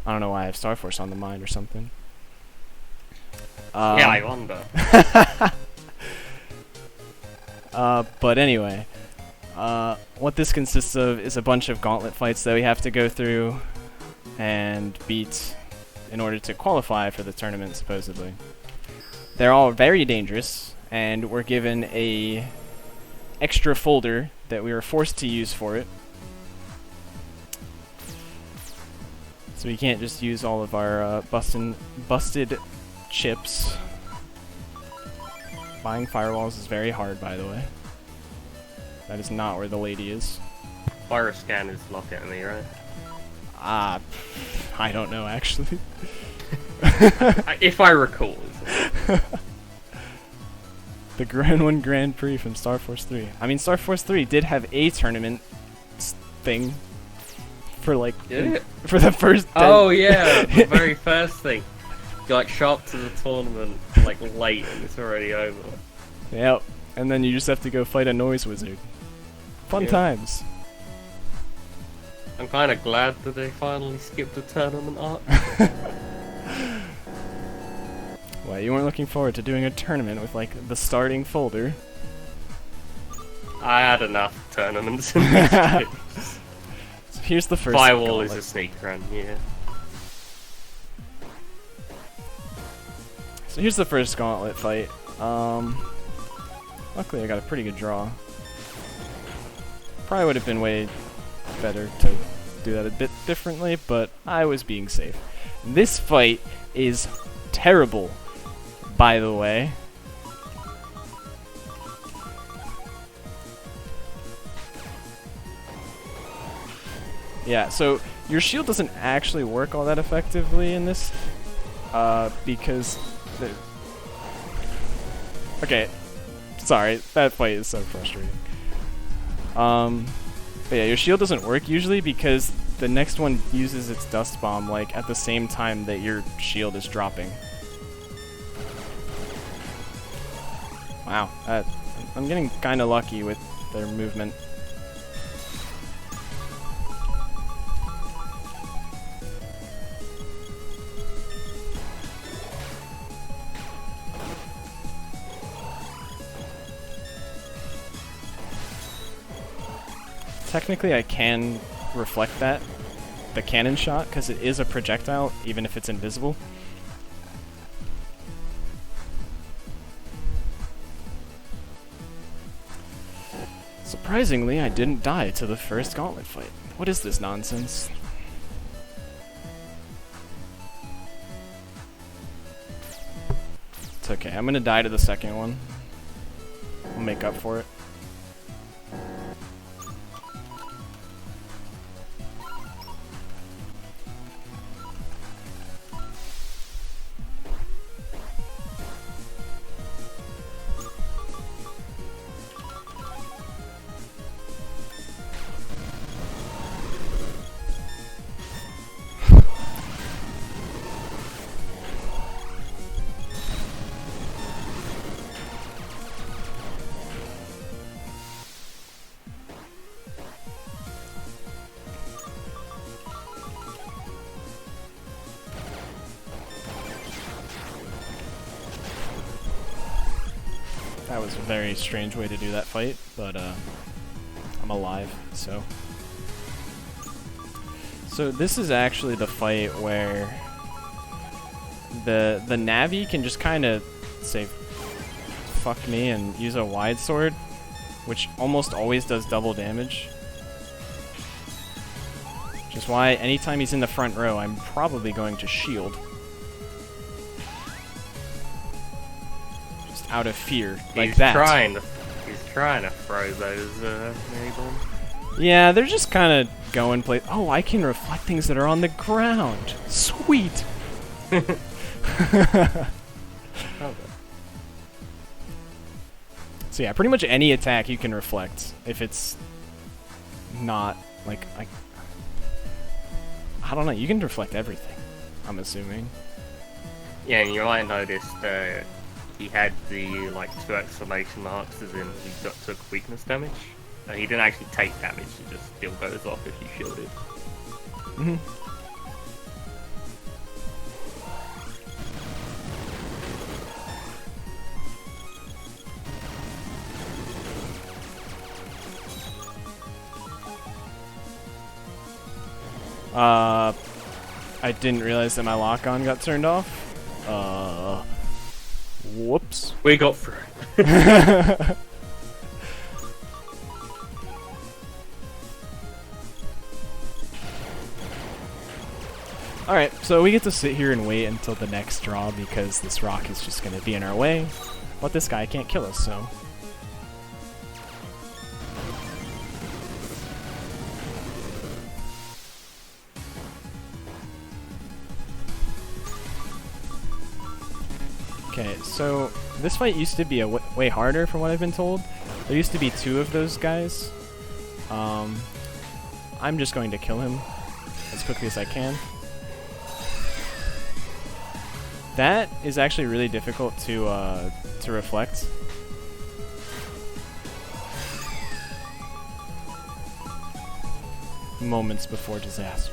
I don't know why I have Star Force on the mind or something. Yeah, I wonder. But anyway, what this consists of is a bunch of gauntlet fights that we have to go through and beat in order to qualify for the tournament, supposedly. They're all very dangerous, and we're given a extra folder that we were forced to use for it. So we can't just use all of our busted chips. Buying firewalls is very hard, by the way. That is not where the lady is. Virus scan is locked at me, right? I don't know, actually. If I recall. The N1 Grand Prix from Star Force 3. I mean, Star Force 3 did have a tournament thing for like for the first. Oh yeah, the very first thing. You like show up to the tournament like late and it's already over. Yep, and then you just have to go fight a noise wizard. Fun times. I'm kind of glad that they finally skipped the tournament arc. Well, you weren't looking forward to doing a tournament with, like, the starting folder. I had enough tournaments in these games. So here's the first Firewall is gauntlet. a sneak run, yeah. So here's the first gauntlet fight. Luckily I got a pretty good draw. Probably would have been way better to do that a bit differently, but I was being safe. This fight is terrible, by the way. Yeah, so your shield doesn't actually work all that effectively in this, because okay, sorry, that fight is so frustrating. But yeah, your shield doesn't work usually because the next one uses its dust bomb like at the same time that your shield is dropping. Wow, I'm getting kind of lucky with their movement. Technically, I can reflect that, the cannon shot, because it is a projectile, even if it's invisible. Surprisingly, I didn't die to the first gauntlet fight. What is this nonsense? It's okay, I'm gonna die to the second one. I'll make up for it. That was a very strange way to do that fight, but I'm alive, so. So this is actually the fight where the Navi can just kind of say fuck me and use a wide sword, which almost always does double damage. Which is why anytime he's in the front row, I'm probably going to shield. Just out of fear, like that. He's trying to throw those mini bombs. Yeah, they're just kind of going play. Oh, I can reflect things that are on the ground. Sweet. So yeah, pretty much any attack you can reflect if it's not like I don't know. You can reflect everything, I'm assuming. Yeah, and you might notice he had the like 2 exclamation marks, as in he took weakness damage. He didn't actually take damage; it just still goes off if you shielded. Mm-hmm. I didn't realize that my lock-on got turned off. Whoops. We got through. Alright, so we get to sit here and wait until the next draw because this rock is just going to be in our way. But this guy can't kill us, so... Okay, so this fight used to be way harder from what I've been told. There used to be 2 of those guys. I'm just going to kill him as quickly as I can. That is actually really difficult to reflect. Moments before disaster.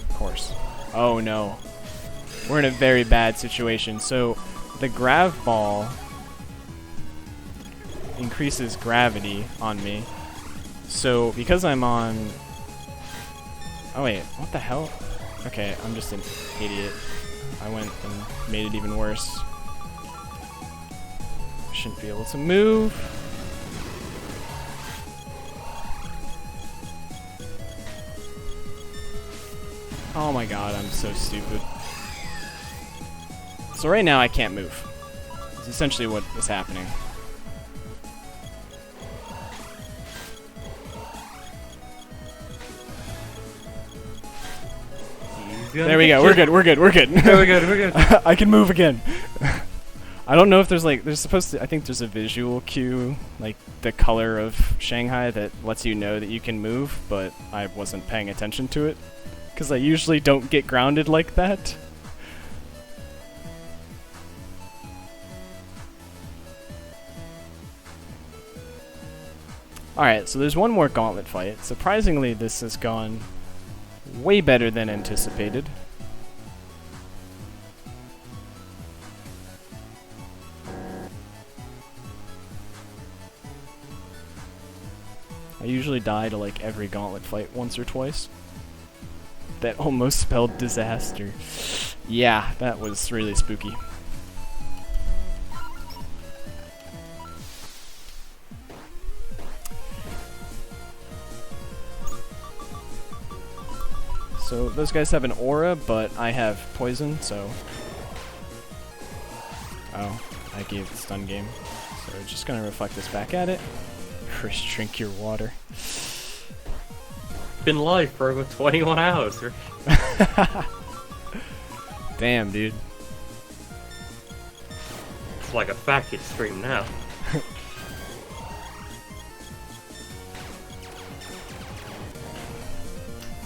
Of course. Oh no. We're in a very bad situation. So the grav ball increases gravity on me. So, because I'm on... Oh wait, what the hell? Okay, I'm just an idiot. I went and made it even worse. Shouldn't be able to move. Oh my god, I'm so stupid. So right now I can't move. It's essentially what is happening. There we go. We're good. We're good. We're good. We're good. We're good. I can move again. I don't know if there's supposed to. I think there's a visual cue, like the color of Shanghai, that lets you know that you can move, but I wasn't paying attention to it because I usually don't get grounded like that. Alright, so there's one more gauntlet fight. Surprisingly, this has gone way better than anticipated. I usually die to like every gauntlet fight once or twice. That almost spelled disaster. Yeah, that was really spooky. So those guys have an aura, but I have poison, so... Oh, I gave the stun game. So we're just gonna reflect this back at it. Risch, drink your water. Been live for over 21 hours. Damn, dude. It's like a fat kid stream now.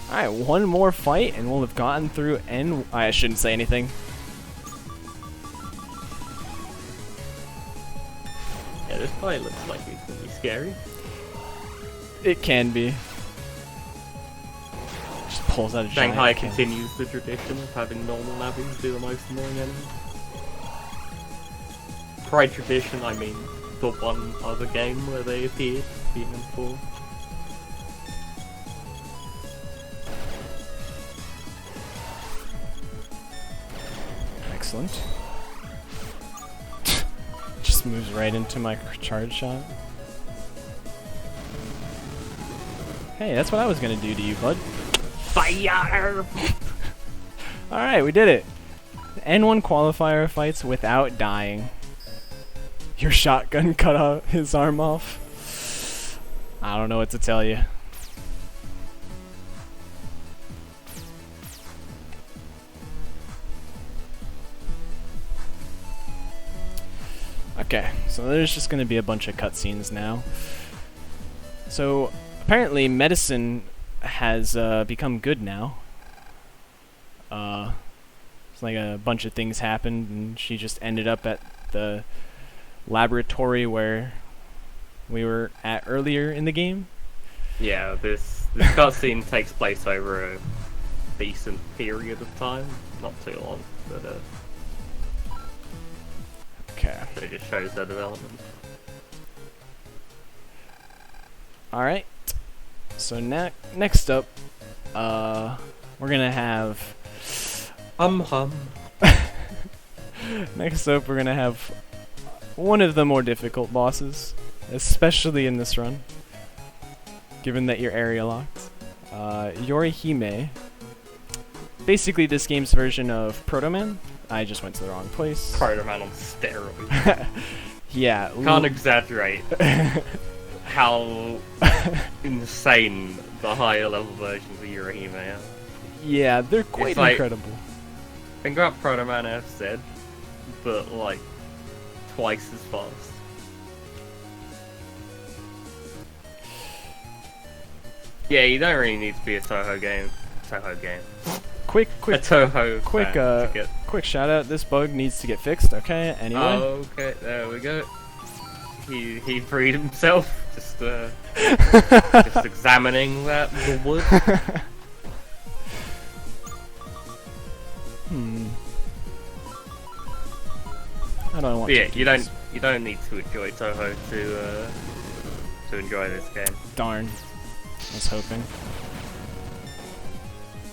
Alright, one more fight and we'll have gotten through N. I shouldn't say anything. Yeah, this fight looks like it's gonna be scary. It can be. Just pulls out a Shanghai giant cannon. continues the tradition of having normal nabbies do the most annoying enemies. By tradition, I mean the one other game where they appeared, Demon 4. Excellent. Just moves right into my charge shot. Hey, that's what I was gonna do to you, bud. Fire! Alright, we did it. N1 qualifier fights without dying. Your shotgun cut off his arm off. I don't know what to tell you. Okay, so there's just going to be a bunch of cutscenes now. So apparently medicine has become good now. It's like a bunch of things happened and she just ended up at the laboratory where we were at earlier in the game. Yeah, this cutscene takes place over a decent period of time. Not too long, but Okay. it just shows their development. Alright. So next up, we're gonna have... Next up, we're gonna have one of the more difficult bosses, especially in this run, given that you're area locked. Yuri. Basically this game's version of Proto Man. I just went to the wrong place. Proto Man on steroids. Yeah. Can't exaggerate how insane the higher level versions of Yuri are. Yeah, they're quite It's like- incredible. Think about Proto Man FZ, but like twice as fast. Yeah, you don't really need to be a Toho game. Quick, A Toho quick, fan to get. quick shout out. This bug needs to get fixed. Okay. Anyway. Okay, there we go. He freed himself. Just just examining the wood. I don't want. Yeah, to do you this. don't need to enjoy Toho to enjoy this game. Darn. I was hoping.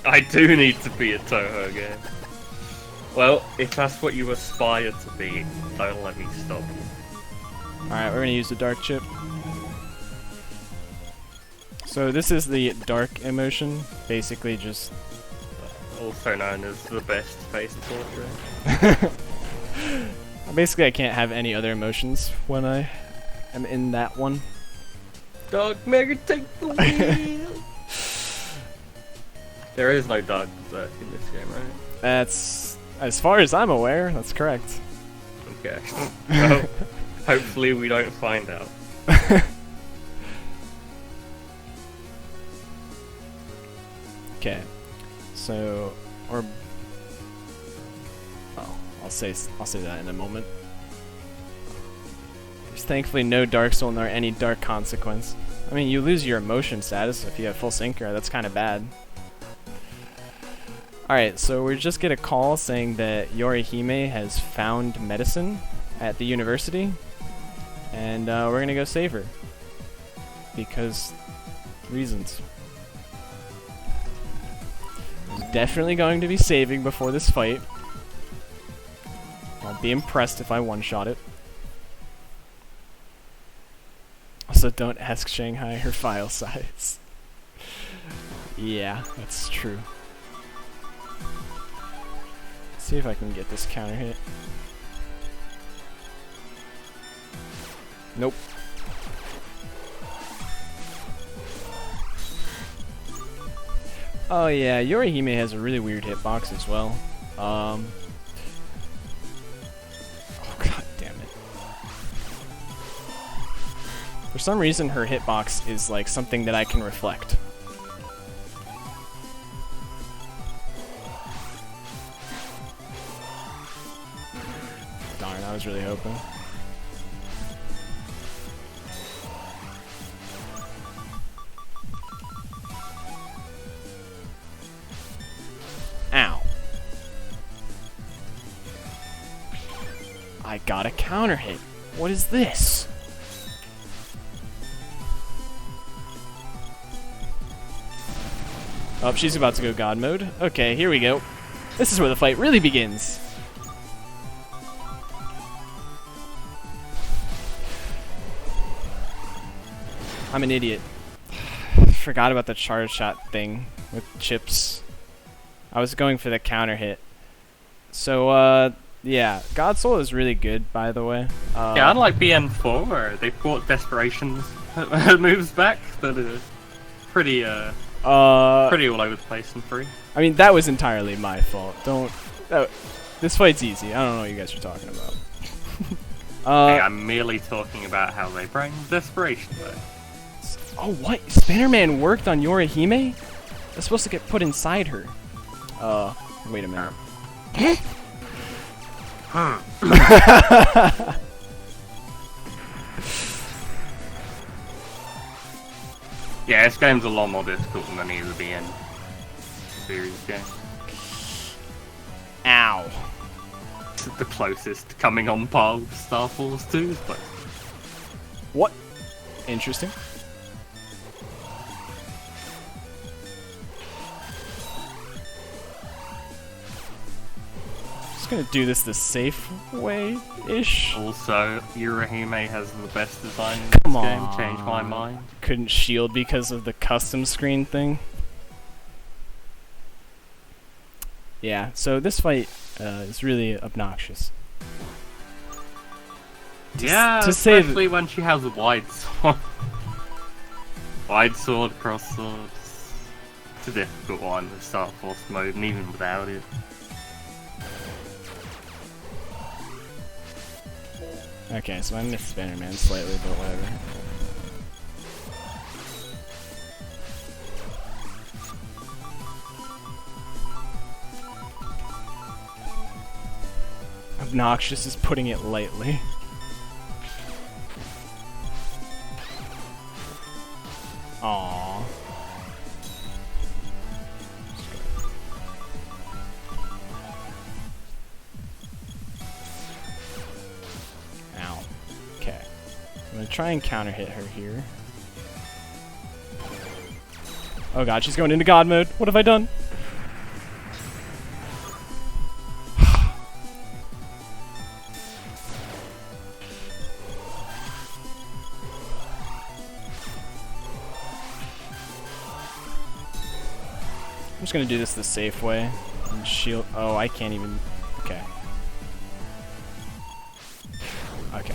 I do need to be a Toho game. Well, if that's what you aspire to be, don't let me stop. Alright, we're gonna use the dark chip. So this is the dark emotion, basically just... Also known as the best face portrait. Basically I can't have any other emotions when I am in that one. Dark Mega, take the wheel! There is no dark berserk in this game, right? That's... as far as I'm aware, that's correct. Okay. Well, hopefully we don't find out. Okay. So... or... oh, I'll say that in a moment. There's thankfully no Dark Soul nor any Dark Consequence. I mean, you lose your emotion status if you have full synchro, that's kind of bad. Alright, so we just get a call saying that Yorihime has found medicine at the university, and we're gonna go save her. Because... reasons. I'm definitely going to be saving before this fight. I'll be impressed if I one-shot it. Also, don't ask Shanghai her file size. Yeah, that's true. Let's see if I can get this counter hit. Nope. Oh yeah, Yorihime has a really weird hitbox as well. Oh god damn it. For some reason her hitbox is like something that I can reflect. Darn, I was really hoping. I got a counter hit. What is this? Oh, she's about to go God mode. Okay, here we go. This is where the fight really begins. I'm an idiot. Forgot about the charge shot thing with chips. I was going for the counter hit. So, yeah, God Soul is really good, by the way. Yeah, unlike BN4, where they brought Desperation's moves back, that is pretty all over the place in 3. I mean, that was entirely my fault. This fight's easy. I don't know what you guys are talking about. Hey, I'm merely talking about how they bring Desperation back. Oh, what? Spider-Man worked on Yorihime? That's supposed to get put inside her. Wait a minute. Yeah, this game's a lot more difficult than any of the BN series games. Ow. It's the closest to coming on par with Star Force 2's, but... What? Interesting. Just gonna do this the safe way-ish. Also, Yorihime has the best design in Come this game, on. changed my mind. Couldn't shield because of the custom screen thing. Yeah, so this fight is really obnoxious. Yeah, to say especially when she has a wide sword. Wide sword, cross sword. It's a difficult one with Star Force mode, and even without it. Okay, so I missed Spider-Man slightly, but whatever. Obnoxious is putting it lightly. Aww. Ow. Okay. I'm gonna try and counter hit her here. Oh god, she's going into God mode. What have I done? I'm just gonna do this the safe way and shield. Oh, I can't even. Okay. Okay.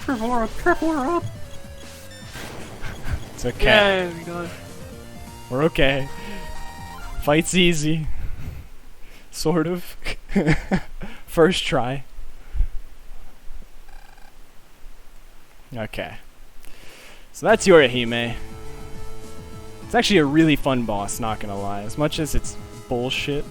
Triple her up, triple her up! It's okay. Yeah, we got it. We're okay. Fight's easy. Sort of. First try. Okay. So that's Yorihime. It's actually a really fun boss, not gonna lie. As much as it's bullshit.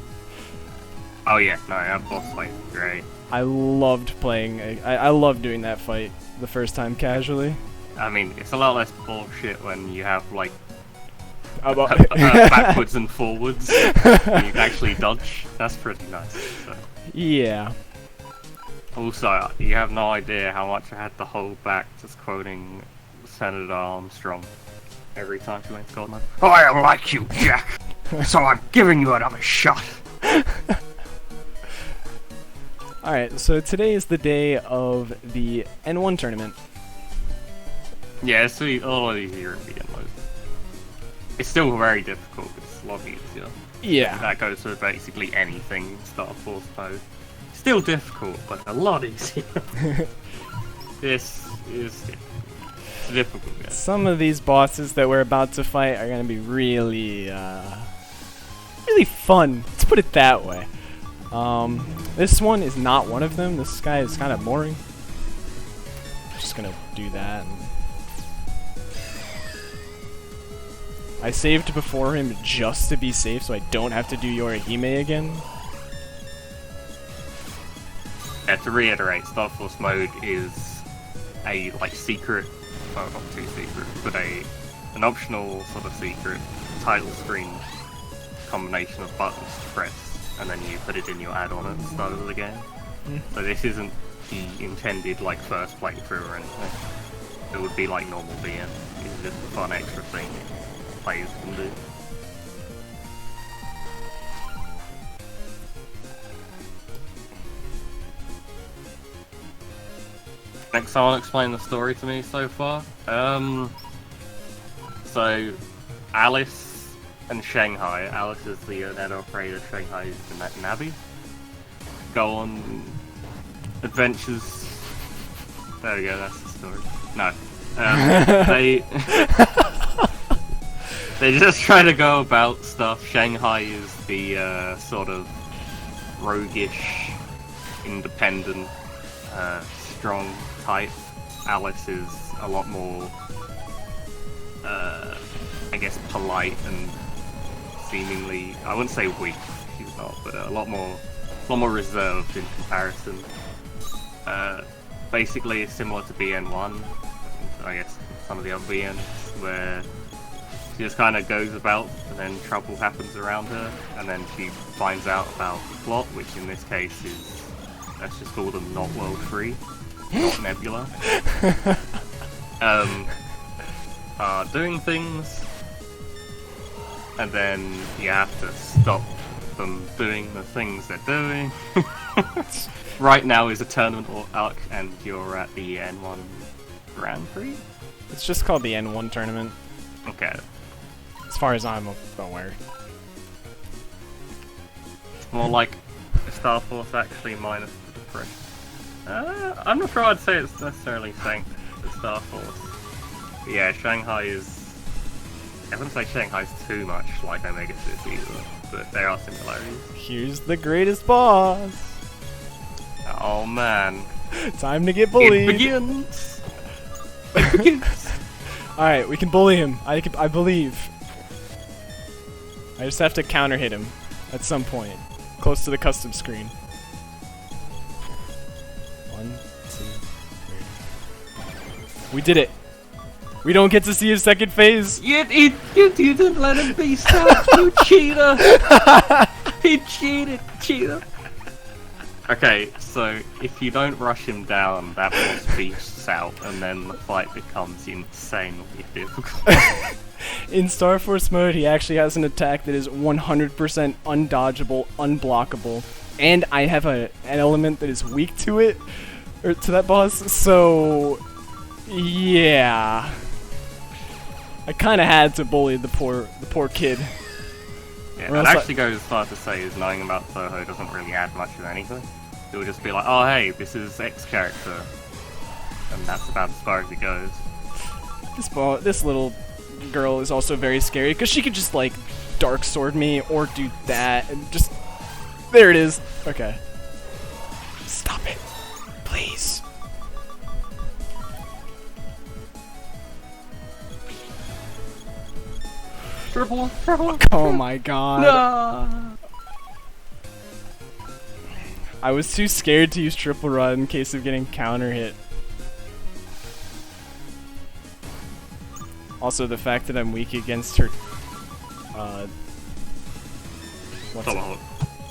Oh yeah, no, that boss fight is great. I loved playing. I loved doing that fight the first time casually. I mean, it's a lot less bullshit when you have like About backwards and forwards. You can actually dodge. That's pretty nice. So. Yeah. Also, you have no idea how much I had to hold back just quoting Senator Armstrong every time she went to God mode. I like you, Jack, so I'm giving you another shot. Alright, so today is the day of the N1 tournament. Yeah, it's a lot easier in BN mode. It's still very difficult, but it's a lot easier. Yeah. That goes for basically anything in Star Force mode. Still difficult, but a lot easier. This is difficult. Yeah. Some of these bosses that we're about to fight are going to be really, really fun. Let's put it that way. This one is not one of them. This guy is kind of boring. Just gonna do that. And I saved before him just to be safe, so I don't have to do Yorihime again. Yeah, to reiterate, Star Force mode is a like secret, well not too secret, but an optional sort of secret title screen combination of buttons to press, and then you put it in your add-on at the start of the game. So this isn't the intended like first playthrough or anything. It would be like normal BN. It's just a fun extra thing players can do. Next, someone explain the story to me so far. So Alice and Shanghai. Alice is the net operator. Shanghai is the net navvy. Go on adventures. There we go. That's the story. No, they just try to go about stuff. Shanghai is the sort of roguish, independent, strong type. Alice is a lot more, I guess, polite and seemingly, I wouldn't say weak, she's not, but a lot more reserved in comparison. Basically, it's similar to BN1, I guess some of the other BNs, where she just kind of goes about and then trouble happens around her, and then she finds out about the plot, which in this case is, let's just call them not World 3, not Nebula. Doing things, and then you have to stop them doing the things they're doing. Right now is a tournament arc, and you're at the N1 Grand Prix? It's just called the N1 tournament. Okay. As far as I'm aware. More like Star Force actually minus the depression. I'm not sure I'd say it's necessarily saying the Star Force. But yeah, Shanghai is... I wouldn't say Shanghai's too much like Omega 6 either, but there are similarities. Here's the greatest boss! Oh man. Time to get bullied! It begins! It begins! Alright, we can bully him. I believe. I just have to counter hit him at some point, close to the custom screen. 1, 2, 3. We did it! We don't get to see his second phase! You didn't let him be stopped, you cheater! He cheater! Okay, so if you don't rush him down, that boss beasts out, and then the fight becomes insanely difficult. In Star Force mode, he actually has an attack that is 100% undodgeable, unblockable, and I have an element that is weak to it, or to that boss, so yeah. I kind of had to bully the poor kid. Yeah, I'd actually go as far to say is knowing about Soho doesn't really add much of anything. It will just be like, oh hey, this is X character, and that's about as far as it goes. This little girl is also very scary because she could just like dark sword me or do that and just there it is. Okay, stop it, please. Triple. Oh my god. No. I was too scared to use triple run in case of getting counter hit. Also, the fact that I'm weak against her,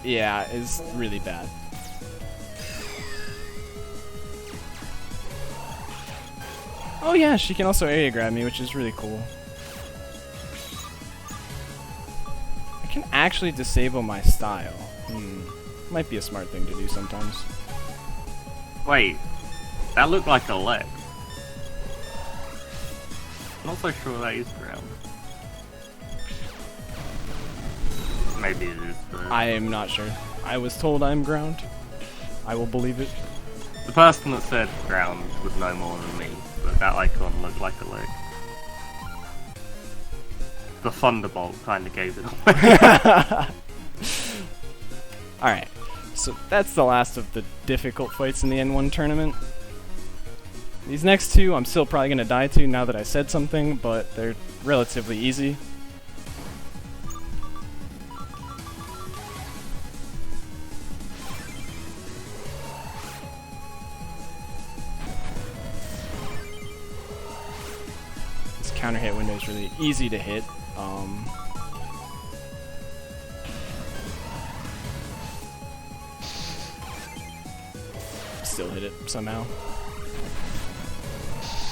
yeah, is really bad. Oh yeah, she can also area grab me, which is really cool. I can actually disable my style. Might be a smart thing to do sometimes. Wait, that looked like a leg. I'm not so sure that is ground. Maybe it is, but... I am not sure. I was told I'm ground. I will believe it. The person that said ground was no more than me, but that icon looked like a leg. The Thunderbolt kind of gave it away. Alright, so that's the last of the difficult fights in the N1 tournament. These next two I'm still probably going to die to now that I said something, but they're relatively easy. This counter hit window is really easy to hit. still hit it somehow.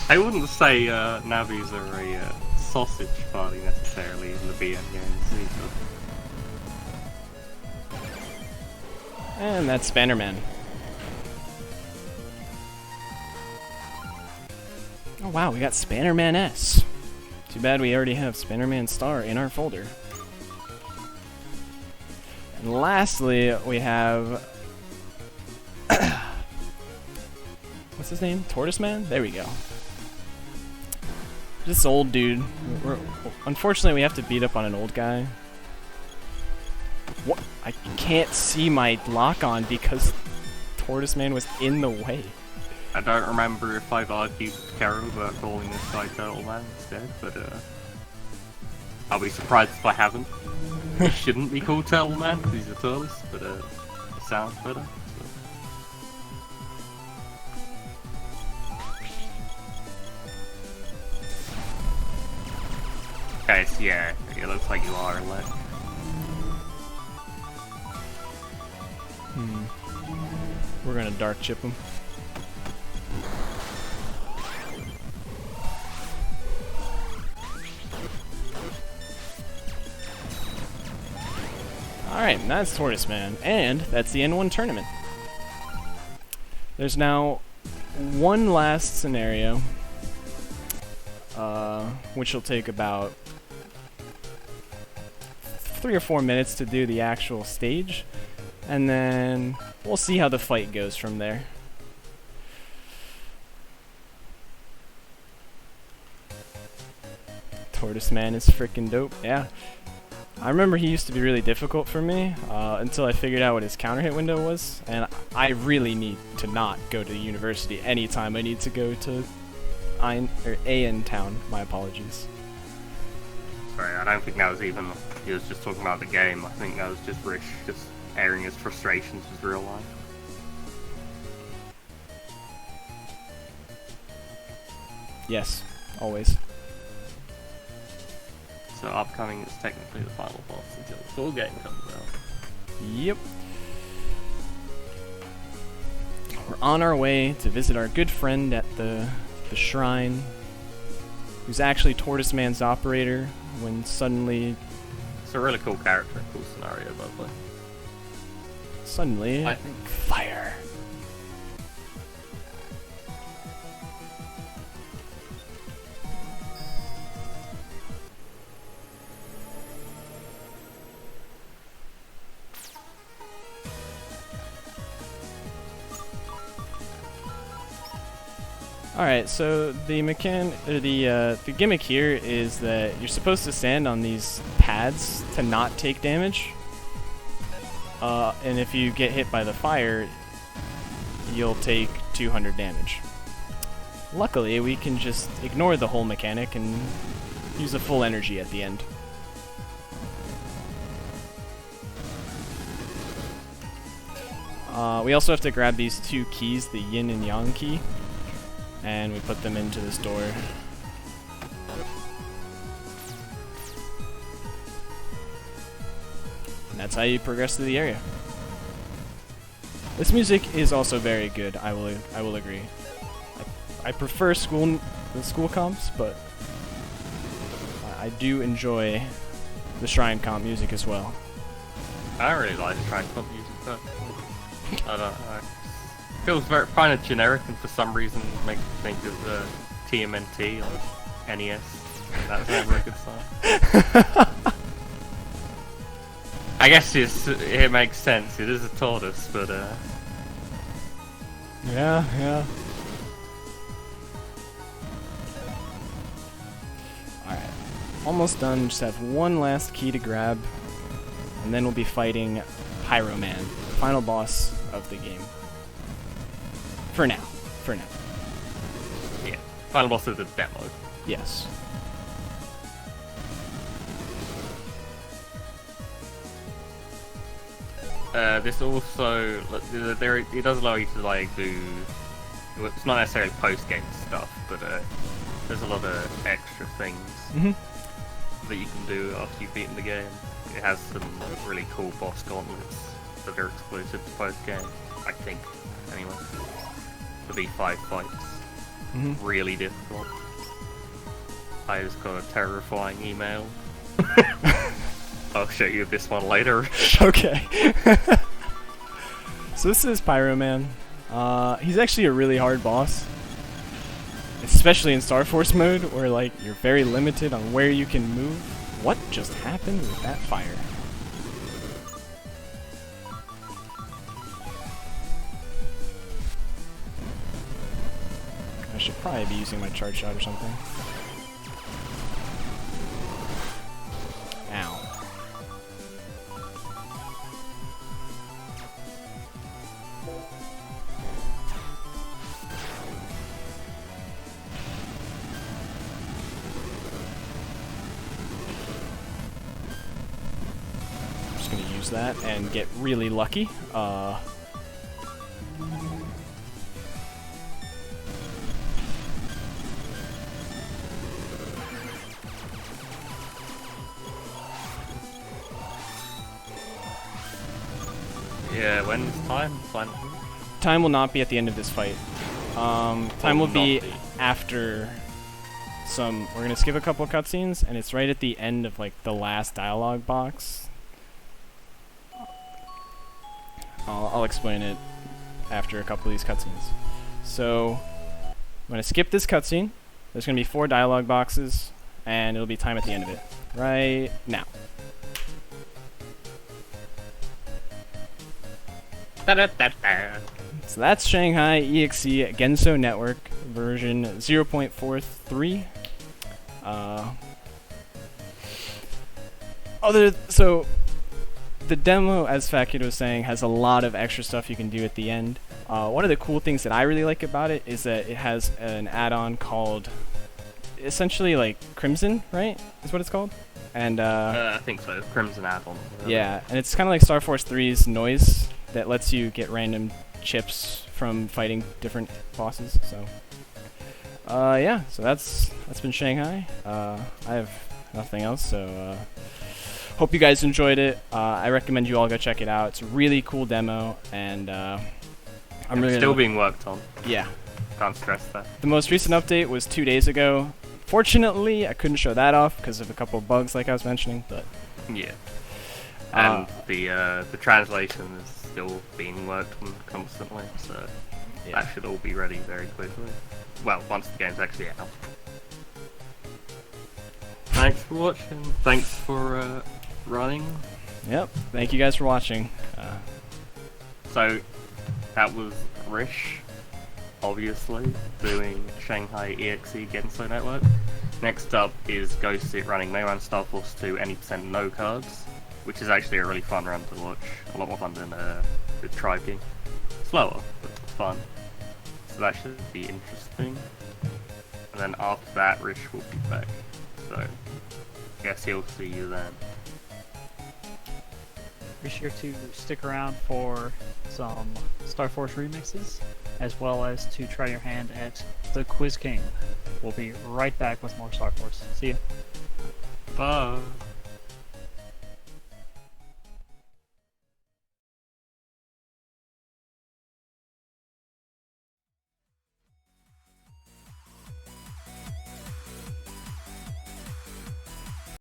I wouldn't say Navis are a sausage party necessarily in the BN games either. And that's Spannerman. Oh wow, we got Spannerman S. Too bad we already have Spannerman Star in our folder. And lastly, we have... what's his name? Tortoise Man? There we go. This old dude. Unfortunately, we have to beat up on an old guy. What? I can't see my lock-on because Tortoise Man was in the way. I don't remember if I've argued with Carol about calling this guy Turtle Man instead, but I'll be surprised if I haven't. He shouldn't be called Turtle Man because he's a tortoise, but it sounds better. Okay, so yeah, it looks like you are elect. We're gonna dark chip him. Alright, that's Tortoise Man, and that's the N1 tournament. There's now one last scenario, which will take about 3 or 4 minutes to do the actual stage, and then we'll see how the fight goes from there. Tortoise Man is freaking dope, yeah. I remember he used to be really difficult for me until I figured out what his counter hit window was, and I really need to not go to university anytime I need to go to AN Town. My apologies. Sorry, I don't think that was even, he was just talking about the game. I think that was just Risch just airing his frustrations with real life. Yes, always. So upcoming is technically the final boss until the full game comes out. Yep. We're on our way to visit our good friend at the shrine, who's actually Tortoise Man's operator, when suddenly... It's a really cool character, cool scenario, by the way. Suddenly... I think... Fire! Alright, so the gimmick here is that you're supposed to stand on these pads to not take damage. And if you get hit by the fire, you'll take 200 damage. Luckily, we can just ignore the whole mechanic and use a full energy at the end. We also have to grab these 2 keys, the yin and yang key, and we put them into this door. And that's how you progress through the area. This music is also very good, I will agree. I prefer the school comps, but I do enjoy the shrine comp music as well. I don't really like shrine comp music, but I don't know. Feels very kind of generic, and for some reason makes me think of TMNT on NES. That was never a good song. I guess it makes sense. It is a tortoise, but yeah. Alright. Almost done. Just have one last key to grab. And then we'll be fighting Pyro Man, the final boss of the game. For now. Yeah. Final boss of the demo. Yes. This also, it does allow you to like do, it's not necessarily post-game stuff, but there's a lot of extra things that you can do after you've beaten the game. It has some really cool boss gauntlets that are exclusive to post-game, I think, anyway. to be 5 fights. Really difficult. I just got a terrifying email. I'll show you this one later. Okay. So this is Pyro Man. He's actually a really hard boss. Especially in Star Force mode, where like you're very limited on where you can move. What just happened with that fire? I should probably be using my charge shot or something. Ow. I'm just gonna use that and get really lucky. Yeah, when's time? Fine. Time will not be at the end of this fight. Time will be after some... We're gonna skip a couple cutscenes, and it's right at the end of like the last dialogue box. I'll explain it after a couple of these cutscenes. So, I'm gonna skip this cutscene. There's gonna be 4 dialogue boxes, and it'll be time at the end of it. Right now. So that's Shanghai EXE Genso Network version 0.43. So the demo, as Fat Kid was saying, has a lot of extra stuff you can do at the end. One of the cool things that I really like about it is that it has an add-on called, essentially like Crimson, right? Is what it's called. And I think so. Crimson add-on. Yeah, and it's kind of like Star Force 3's noise that lets you get random chips from fighting different bosses. So, yeah. So that's been Shanghai. I have nothing else. So, hope you guys enjoyed it. I recommend you all go check it out. It's a really cool demo, and I'm really still being worked on. Yeah. Can't stress that. The most recent update was 2 days ago. Fortunately, I couldn't show that off because of a couple of bugs, like I was mentioning. But yeah. And the translation is still being worked on constantly, so yeah. that should all be ready very quickly. Well, once the game's actually out. Thanks for watching. Thanks for running. Yep. Thank you guys for watching. So that was Risch, obviously, doing Shanghai EXE Genso Network. Next up is Ghost running Mega Man Star Force 2 any% no cards, which is actually a really fun run to watch. A lot more fun than the Triping. Slower, but fun. So that should be interesting. And then after that, Risch will be back. So, guess he'll see you then. Be sure to stick around for some Star Force remixes, as well as to try your hand at the Quiz King. We'll be right back with more Star Force. See ya. Bye!